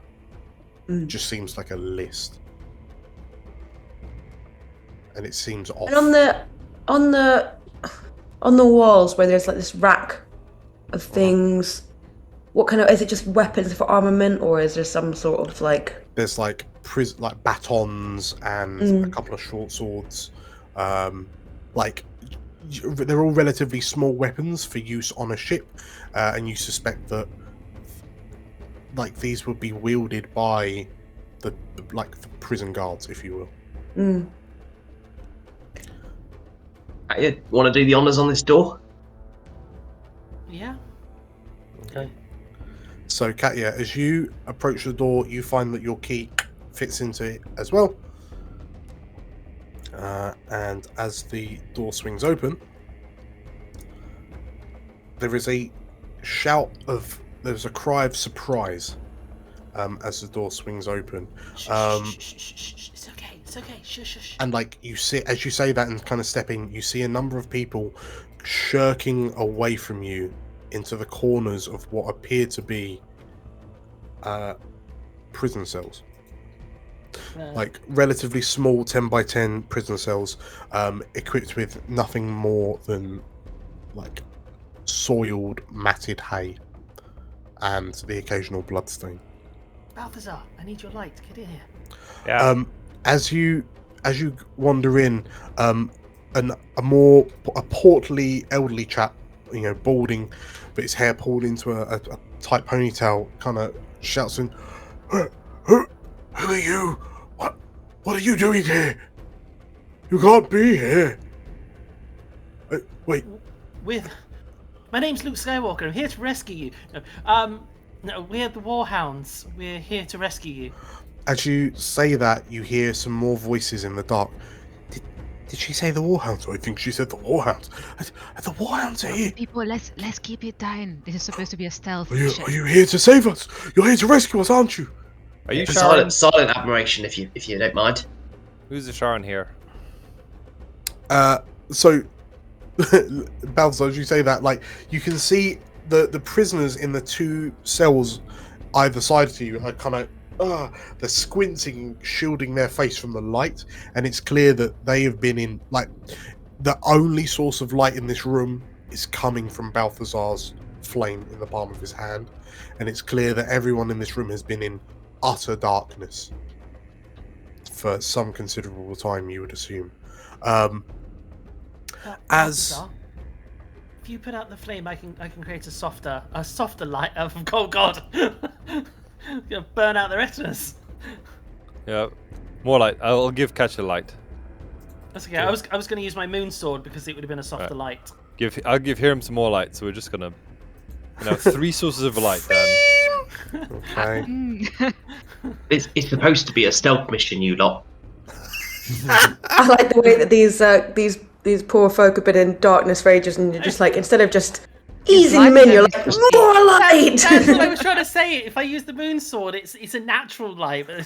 It just seems like a list, and it seems off. And on the walls where there's like this rack of things, what kind of, is it just weapons for armament, or is there some sort of like? There's like batons and a couple of short swords. Like they're all relatively small weapons for use on a ship, and you suspect that like these would be wielded by the prison guards, if you will. Want to do the honours on this door? Yeah. Okay. So, Katya, as you approach the door, you find that your key fits into it as well. And as the door swings open, there's a cry of surprise as the door swings open. It's okay. Shush. And as you say that and kind of step in, you see a number of people shirking away from you into the corners of what appear to be prison cells. Like relatively small 10 by 10 prison cells, equipped with nothing more than like soiled, matted hay and the occasional bloodstain. Balthazar, I need your light. Get in here. Yeah. As you wander in, a portly elderly chap, balding, but his hair pulled into a tight ponytail, kind of shouts in, "Who are you? What are you doing here? You can't be here." Wait. My name's Luke Skywalker. I'm here to rescue you. No, we're the Warhounds. We're here to rescue you. As you say that, you hear some more voices in the dark. Did she say the Warhounds? I think she said the Warhounds. The Warhounds are here. People, let's keep it down. This is supposed to be a stealth Are mission. you here to save us? You're here to rescue us, aren't you? Are you Sharon? Silent admiration, if you don't mind. Who's the Sharon here? So, Balthazar, as you say that, like, you can see the prisoners in the two cells either side of you are kind of, they're squinting, shielding their face from the light, and it's clear that they have been in, like, the only source of light in this room is coming from Balthazar's flame in the palm of his hand, and it's clear that everyone in this room has been in utter darkness for some considerable time, you would assume. As if you put out the flame, I can create a softer light. Oh God, gonna burn out the retinas. Yeah, more light. I'll give Catch a light. That's okay. I was going to use my moon sword because it would have been a softer light. I'll give Hiram some more light. So we're just gonna, 3 sources of light then. okay. It's supposed to be a stealth mission, you lot. I like the way that these poor folk have been in darkness for ages, and you're just like, instead of just easing them in, you're like, more light! That's what I was trying to say. If I use the moon sword, it's a natural light. But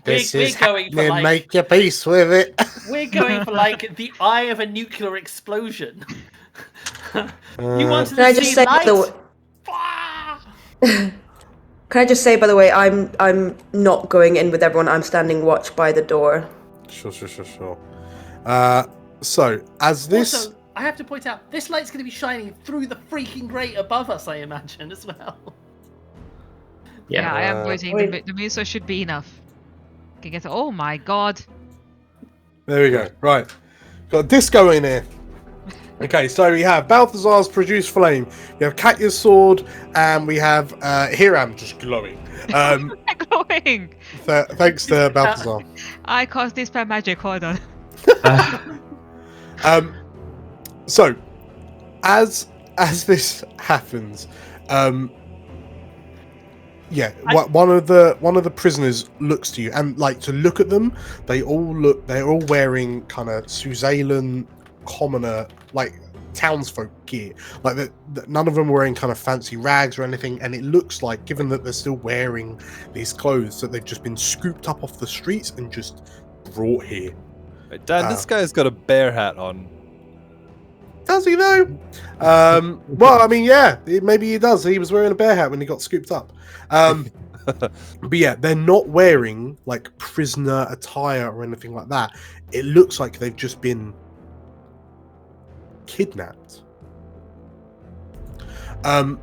we're going for like, make your peace with it. we're going for like the eye of a nuclear explosion. You wanted Can I to just see say, light? Can I just say, by the way, I'm not going in with everyone. I'm standing watch by the door. Sure. So, as this... Also, I have to point out, this light's going to be shining through the freaking grate above us, I imagine, as well. Yeah. I am voting. The moon sword should be enough. Can get. Oh my God. There we go. Right. Got a disco in here. Okay, so we have Balthazar's produced flame, we have Katya's sword, and we have Hiram just glowing. Glowing. Thanks to Balthazar. I cast Dispel Magic. Hold on. So, as this happens, one of the prisoners looks to you, and like to look at them, they're all wearing kind of Suzailan commoner, like townsfolk gear, like none of them are wearing kind of fancy rags or anything, and it looks like, given that they're still wearing these clothes, that they've just been scooped up off the streets and just brought here. Dad, this guy's got a bear hat on. Does he though? Well, I mean, yeah, maybe he does. He was wearing a bear hat when he got scooped up. But yeah, they're not wearing like prisoner attire or anything like that. It looks like they've just been kidnapped. And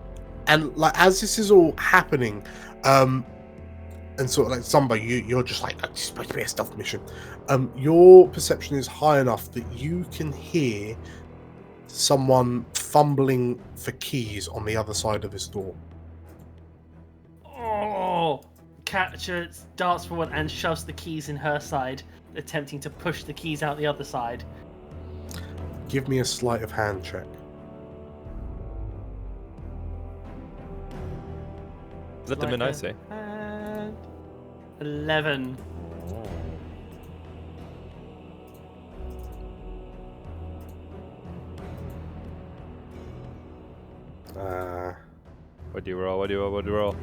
like as this is all happening, and sort of like somebody, you're just like, it's supposed to be a stealth mission. Your perception is high enough that you can hear someone fumbling for keys on the other side of this door. Oh! Catcher darts forward and shoves the keys in her side, attempting to push the keys out the other side. Give me a sleight of hand check. Let them in, I say. 11. What do you roll? What do you roll?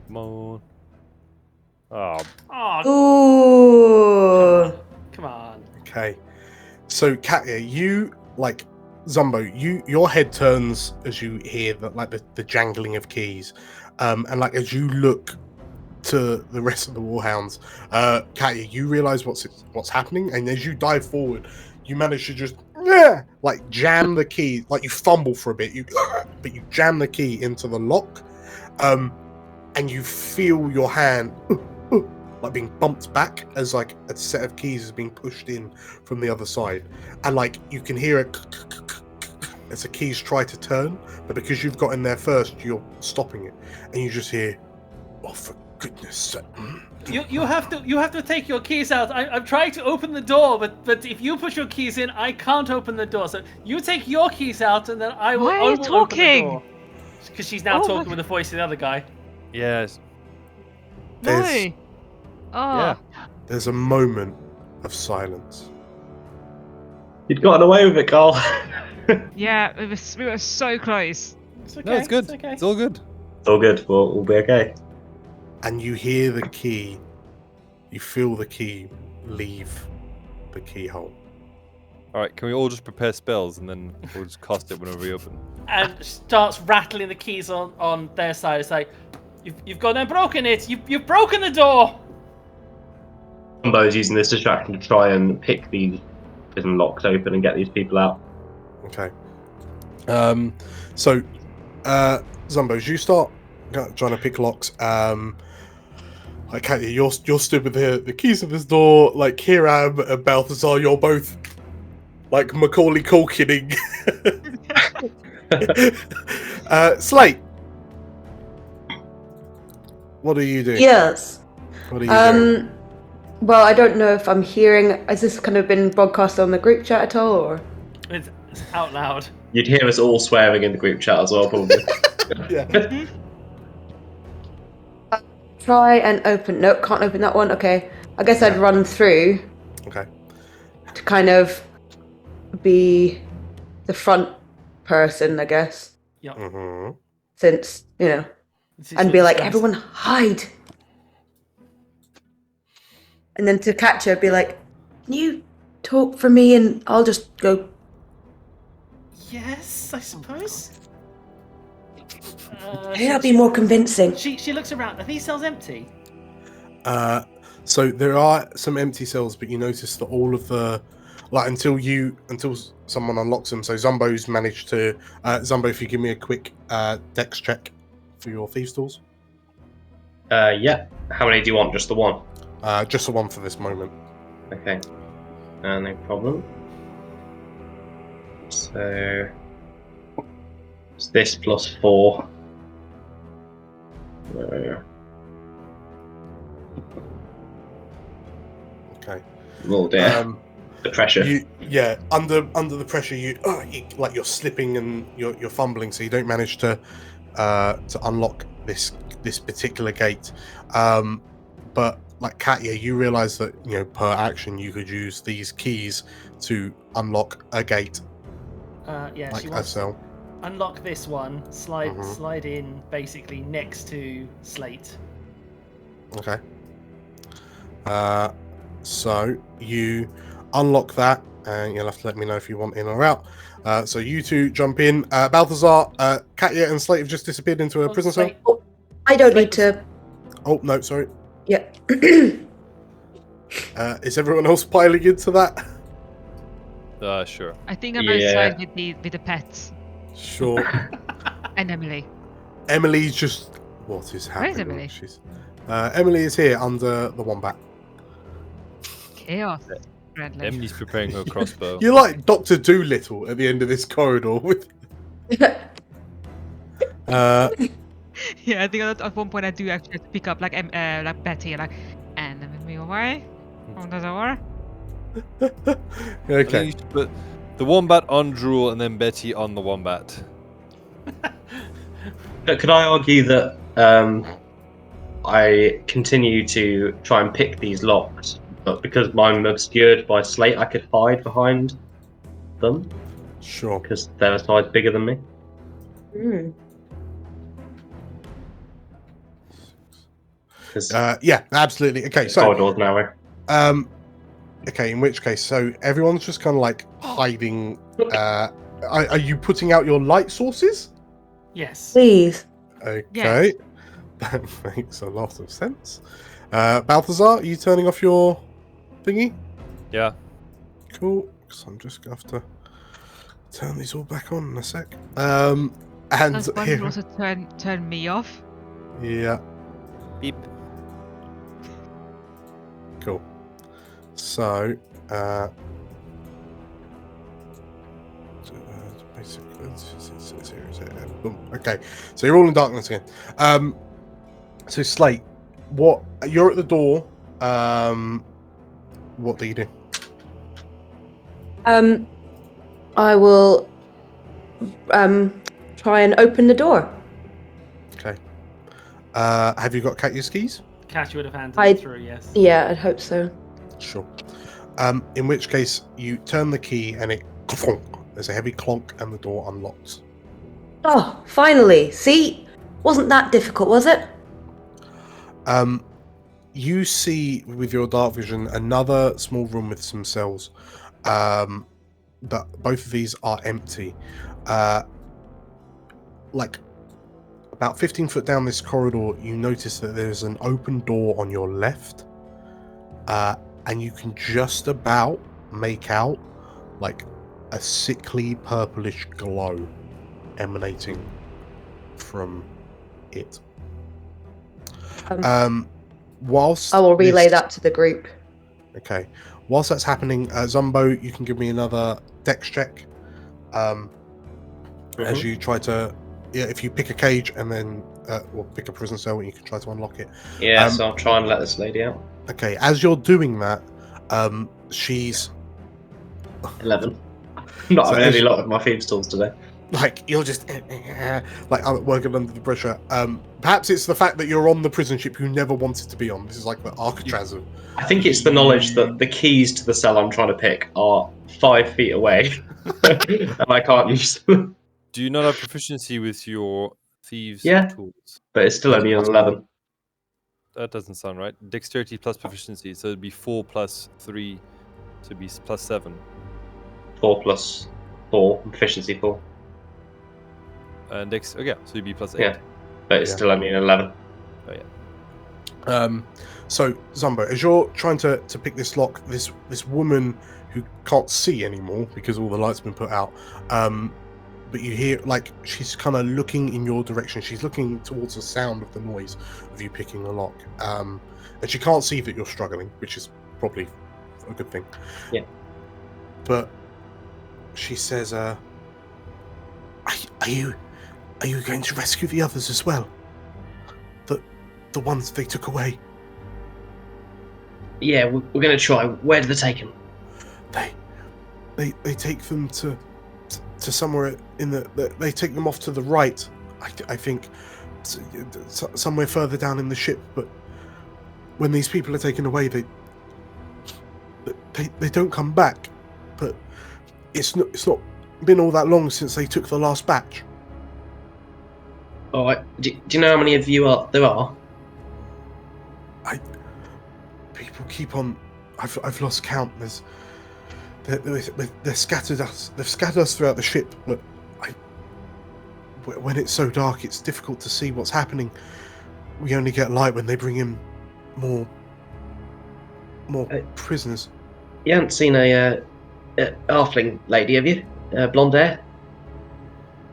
Come on. Oh, Ooh. come on. Okay. So Katya, you like Zumbo, your head turns as you hear the jangling of keys. And like as you look to the rest of the Warhounds, Katya, you realise what's happening, and as you dive forward, you manage to just like jam the key, like you fumble for a bit, but you jam the key into the lock, and you feel your hand like being bumped back as like a set of keys is being pushed in from the other side, and like you can hear it as the keys try to turn, but because you've got in there first, you're stopping it, and you just hear, "Oh, for goodness sake!" You have to take your keys out. I'm trying to open the door, but if you put your keys in, I can't open the door. So you take your keys out, and then I will. Why are you talking? Because she's now talking with the voice of the other guy. Yes. No. Oh, Yeah. There's a moment of silence. You'd gotten away with it, Carl. yeah, we were so close. It's okay. No, it's good. It's okay. It's all good. It's all good. We'll be okay. And you hear the key. You feel the key leave the keyhole. All right, can we all just prepare spells and then we'll just cast it whenever we open? And starts rattling the keys on their side. It's like, you've gone and broken it. You've broken the door. Zumbo's using this distraction to try and pick these prison locks open and get these people out. Okay. So, Zumbos, you start trying to pick locks. Okay, you're stood with the keys to this door. Like Hiram and Balthazar, you're both like Macaulay Culkining. Slate, what are you doing? Yes. What are you doing? Well, I don't know if I'm hearing. Has this kind of been broadcast on the group chat at all, or? It's out loud. You'd hear us all swearing in the group chat as well, probably. Yeah. Try and open. Nope, can't open that one. Okay. I guess I'd run through Okay. to kind of be the front person, I guess. Yep. Mm-hmm. Since, and be like, everyone hide. And then to catch her, be like, can you talk for me and I'll just go. Yes, I suppose. Maybe that'll be more convincing. She looks around. Are these cells empty? So there are some empty cells, but you notice that all of the until someone unlocks them. So Zumbo's managed to Zumbo, if you give me a quick dex check for your thieves tools. Yeah. How many do you want? Just the one? Just the one for this moment. Okay. No problem. So it's this plus 4. Okay. Oh dear. The pressure. Under the pressure, you're slipping and you're fumbling, so you don't manage to unlock this particular gate. But like Katya, you realise that per action you could use these keys to unlock a gate, Yeah, like she a wants cell. unlock this one. Slide in basically next to Slate. Okay. So you unlock that, and you'll have to let me know if you want in or out. So you two jump in. Balthazar, Katya, and Slate have just disappeared into a prison cell. Oh, I don't need to. Oh no, sorry. Yeah. Is everyone else piling into that? Sure. I think I'm Yeah. outside with the pets Sure. and Emily. Emily's just. What is Where is happening? Emily? She's. Emily is here under the wombat. Chaos. Friendly. Emily's preparing her crossbow. You're like Dr. Doolittle at the end of this corridor. With. Yeah, I think at one point I do actually pick up like Betty, like, and then me away from the door. I think Okay. you should put the wombat on Drool and then Betty on the wombat. But could I argue that I continue to try and pick these locks, but because I'm obscured by Slate, I could hide behind them Sure. because they're a size bigger than me. Because Yeah, absolutely. Okay, the so corridor's narrow. okay, in which case, so everyone's just kind of like hiding. Are you putting out your light sources? Yes. Please. Okay, that makes a lot of sense. Balthazar, are you turning off your thingy? Yeah. Cool. Because I'm just gonna have to turn these all back on in a sec. And Does one here, also turn me off? yeah, Beep. cool. So, basically, boom. Okay, so you're all in darkness again. So Slate, you're at the door. What do you do? I will try and open the door. Okay. Have you got Katya's keys? Catchy would have handed I- it through, yes. Yeah, I'd hope so. Sure. In which case, you turn the key and it... There's a heavy clonk and the door unlocks. Oh, finally. See? Wasn't that difficult, was it? You see with your dark vision another small room with some cells. But both of these are empty. Like about 15 foot down this corridor, you notice that there's an open door on your left. And you can just about make out like a sickly purplish glow emanating from it. Whilst I will relay this- that to the group. Okay. Whilst that's happening, Zumbo, you can give me another dex check. As you try to, if you pick a cage and then, or pick a prison cell, and you can try to unlock it. Yeah, so I'll try and let this lady out. Okay. As you're doing that, she's 11. Not So having as- any luck with my thieves' tools today. like you're just like working under the pressure. Perhaps it's the fact that you're on the prison ship you never wanted to be on. This is like the Alcatraz of. I think it's the knowledge that the keys to the cell I'm trying to pick are 5 feet away, and I can't use them. Do you not have proficiency with your thieves' Yeah. tools? But it's still only an 11. That doesn't sound right. Dexterity plus proficiency, so it'd be 4 plus 3, so it'd be plus 7. 4 plus 4, proficiency 4. And Dex, so it'd be plus 8. Yeah, but it's still only an 11. Oh yeah. So Zumbo, as you're trying to pick this lock, this woman who can't see anymore because all the lights have been put out, but you hear like she's kind of looking in your direction. She's looking towards the sound of the noise of you picking the lock, and she can't see that you're struggling, which is probably a good thing. Yeah. But she says, "Are you going to rescue the others as well? The ones they took away?" Yeah, we're going to try. Where do they take him? They take them to somewhere in they take them off to the right, I think, somewhere further down in the ship. But when these people are taken away, they don't come back. But it's not been all that long since they took the last batch. All right. Do you know how many of you there are? People keep on. I've lost count. They're scattered us. They've scattered us throughout the ship. But when it's so dark, it's difficult to see what's happening. We only get light when they bring in more prisoners. You haven't seen a halfling lady, have you? Blonde hair.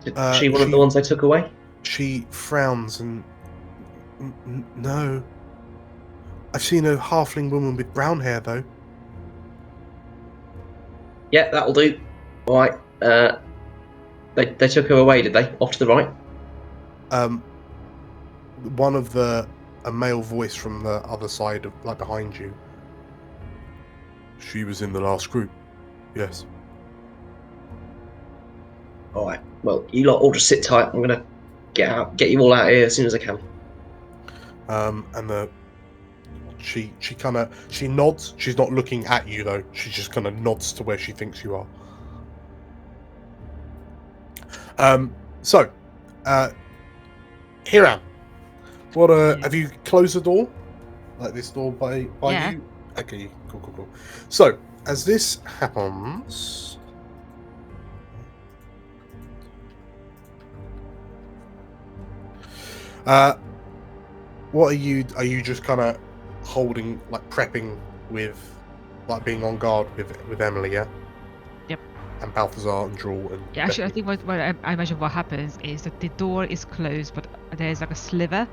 Is she one of the ones they took away? She frowns and no. I've seen a halfling woman with brown hair though. Yeah, that'll do. All right. They took her away, did they? Off to the right. One of a male voice from the other side of like behind you. She was in the last group. Yes. All right. Well, you lot all just sit tight. I'm gonna get you all out of here as soon as I can. And she nods. She's not looking at you though. She just kind of nods to where she thinks you are. So, Hiram, what have you closed the door? Like this door by Yeah. you? Okay, cool. So, as this happens, what are you? Are you just kind of holding, like prepping with, like being on guard with Emily? Yeah. Yep. And Balthazar and Drool and. Yeah, actually, I Becky. think what I imagine what happens is that the door is closed, but there's like a sliver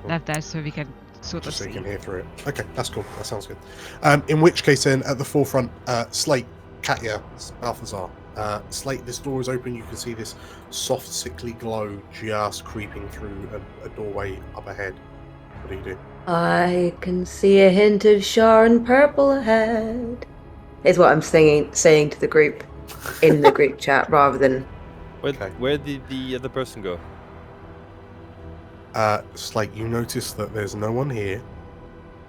left there, so we can sort Just of so you see. can hear through it. Okay, that's cool. That sounds good. In which case, then, at the forefront, Slate, Katya, Balthazar. Slate, this door is open. You can see this soft, sickly glow just creeping through a doorway up ahead. What do you do? I can see a hint of char and purple ahead. Is what I'm saying to the group in the group chat rather than. Where did the other person go? Slate, you notice that there's no one here.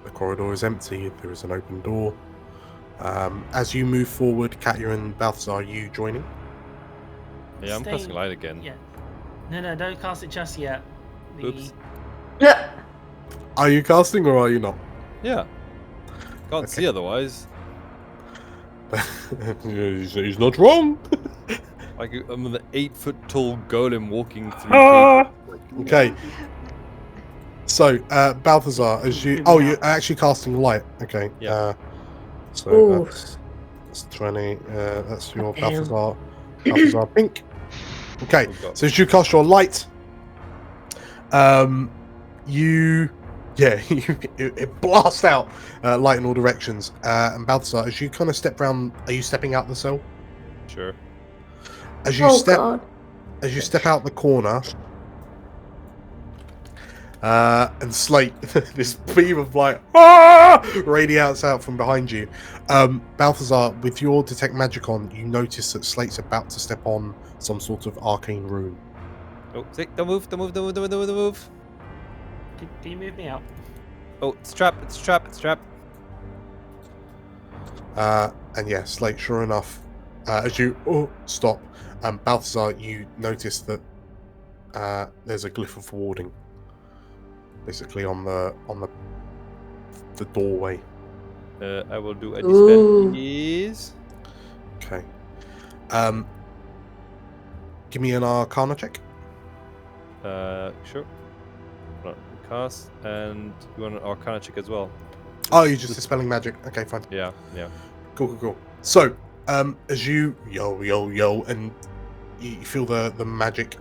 The corridor is empty. There is an open door. As you move forward, Katya and Balthazar, are you joining? Yeah, I'm casting light again. Yeah. No, don't cast it just yet. Oops. Are you casting or are you not? Yeah. Can't see otherwise. He's not wrong. Like I'm an 8-foot-tall golem walking through. Okay. So, Balthazar, as you... Oh, you're actually casting light. Okay. Yeah. Ooh. That's 20. That's your Balthazar pink. Okay. So as you cast your light, it blasts out light in all directions. And Balthazar, as you kind of step round, are you stepping out the cell? Sure. As you step out the corner, and Slate, this beam of light radiates out from behind you. Balthazar, with your detect magic on, you notice that Slate's about to step on some sort of arcane rune. Oh, don't move. Can you move me out? Oh, it's trap. And yeah, Slate, sure enough, as you stop, Balthazar, you notice that there's a glyph of warding, basically on the doorway. I will do a dispel, please. Okay. Give me an Arcana check. Sure. Cast, and you want an Arcana check as well? Oh, you're just dispelling magic. Okay, fine. Yeah. Cool. So, as you yo, and you feel the magic,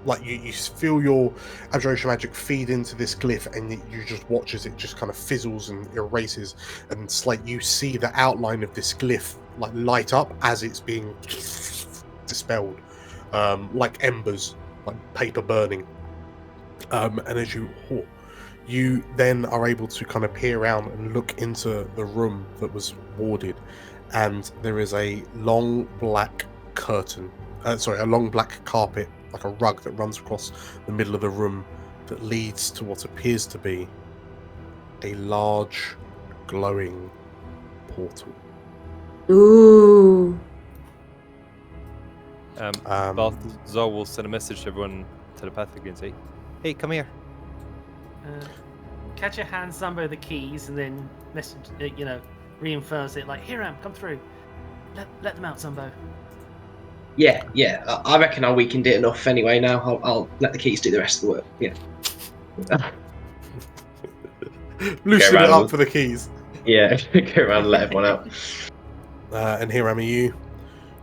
like you feel your abjuration magic feed into this glyph, and you just watch as it just kind of fizzles and erases, and it's like you see the outline of this glyph like light up as it's being dispelled, like embers, like paper burning. And as you then are able to kind of peer around and look into the room that was warded, and there is a long black curtain, a long black carpet, like a rug that runs across the middle of the room that leads to what appears to be a large glowing portal. Ooh. Balthazar will send a message to everyone telepathically and say, "Hey, come here." Catch your hand, Zumbo the keys, and then message, reinforce it like, "Here, come through. Let them out, Zumbo." Yeah. I reckon I weakened it enough anyway. Now I'll let the keys do the rest of the work. Yeah. Loosen it up for the keys. Yeah, go around and let everyone out. And Hiram, are you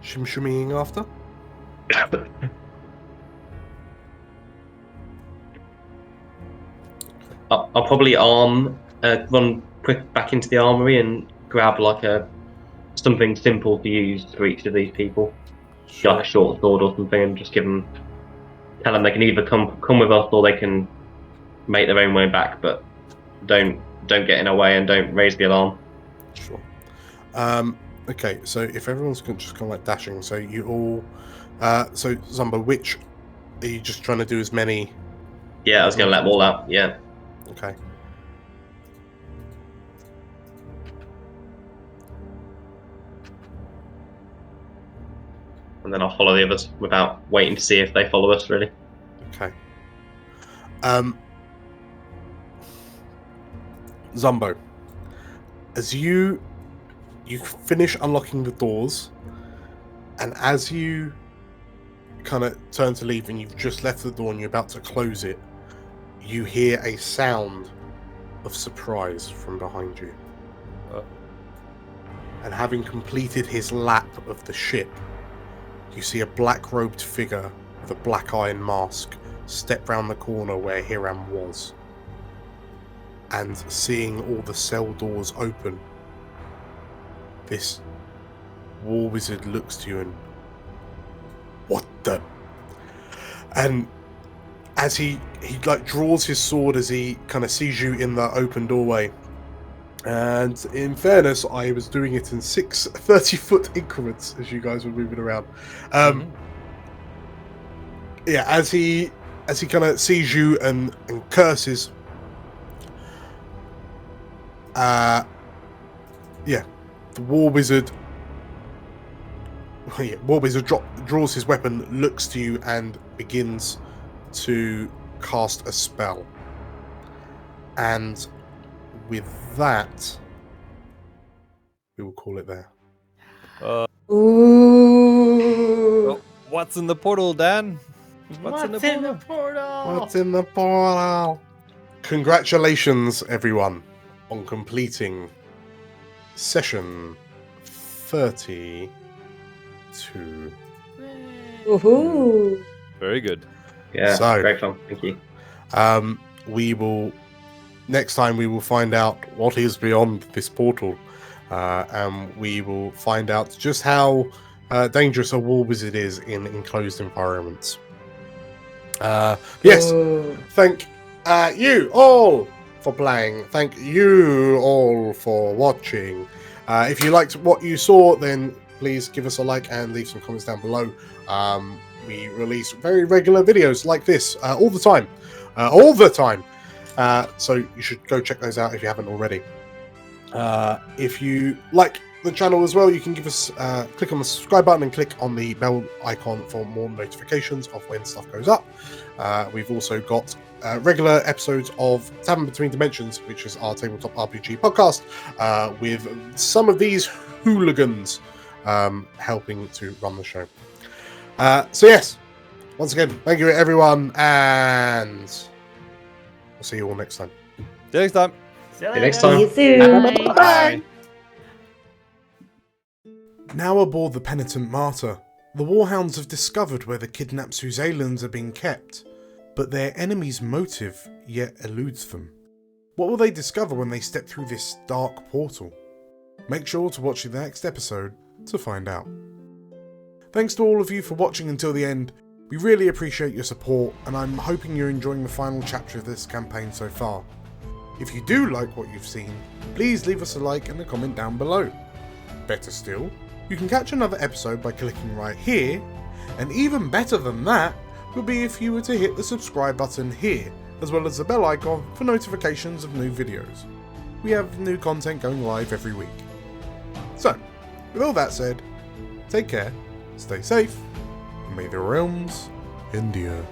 shimmying after? I'll probably run quick back into the armory and grab like something simple to use for each of these people, like a short sword or something, and just tell them they can either come with us or they can make their own way back, but don't get in our way and don't raise the alarm. Sure. Okay, so if everyone's just kind of like dashing, so you all, so Zumba, which are you just trying to do as many? Yeah, I was going to let them all out. Yeah. Okay. And then I'll follow the others without waiting to see if they follow us, really. Okay. Zumbo, as you finish unlocking the doors, and as you kind of turn to leave and you've just left the door and you're about to close it, you hear a sound of surprise from behind you. And having completed his lap of the ship, you see a black-robed figure with a black iron mask step round the corner where Hiram was. And seeing all the cell doors open, this war wizard looks to you and, "What the?" And as he like draws his sword as he kind of sees you in the open doorway. And in fairness, I was doing it in 6 30-foot increments as you guys were moving around. Yeah, as he kind of sees you and curses, the War Wizard. War Wizard draws his weapon, looks to you, and begins to cast a spell. And with that, we will call it there. Ooh. Oh, what's in the portal, Dan? What's in the portal? What's in the portal? Congratulations, everyone, on completing session 32. Woohoo. Very good. Yeah, So- great fun. Thank you. We will next time we will find out what is beyond this portal, and we will find out just how dangerous a war wizard is in enclosed environments. Yes, Ooh. thank you all for playing. Thank you all for watching. If you liked what you saw, then please give us a like and leave some comments down below. We release very regular videos like this all the time. So you should go check those out if you haven't already. If you like the channel as well, you can give us click on the subscribe button and click on the bell icon for more notifications of when stuff goes up. We've also got regular episodes of Tavern Between Dimensions, which is our tabletop RPG podcast, with some of these hooligans helping to run the show. So yes, once again, thank you everyone, and we'll see you all next time. See you next time. See you See you next later. time. See you soon. Bye. Bye. Now aboard the Penitent Martyr, the Warhounds have discovered where the kidnapped Suzailans are being kept, but their enemy's motive yet eludes them. What will they discover when they step through this dark portal? Make sure to watch the next episode to find out. Thanks to all of you for watching until the end. We really appreciate your support, and I'm hoping you're enjoying the final chapter of this campaign so far. If you do like what you've seen, please leave us a like and a comment down below. Better still, you can catch another episode by clicking right here, and even better than that would be if you were to hit the subscribe button here, as well as the bell icon for notifications of new videos. We have new content going live every week. So, with all that said, take care, stay safe, and may the realms endure.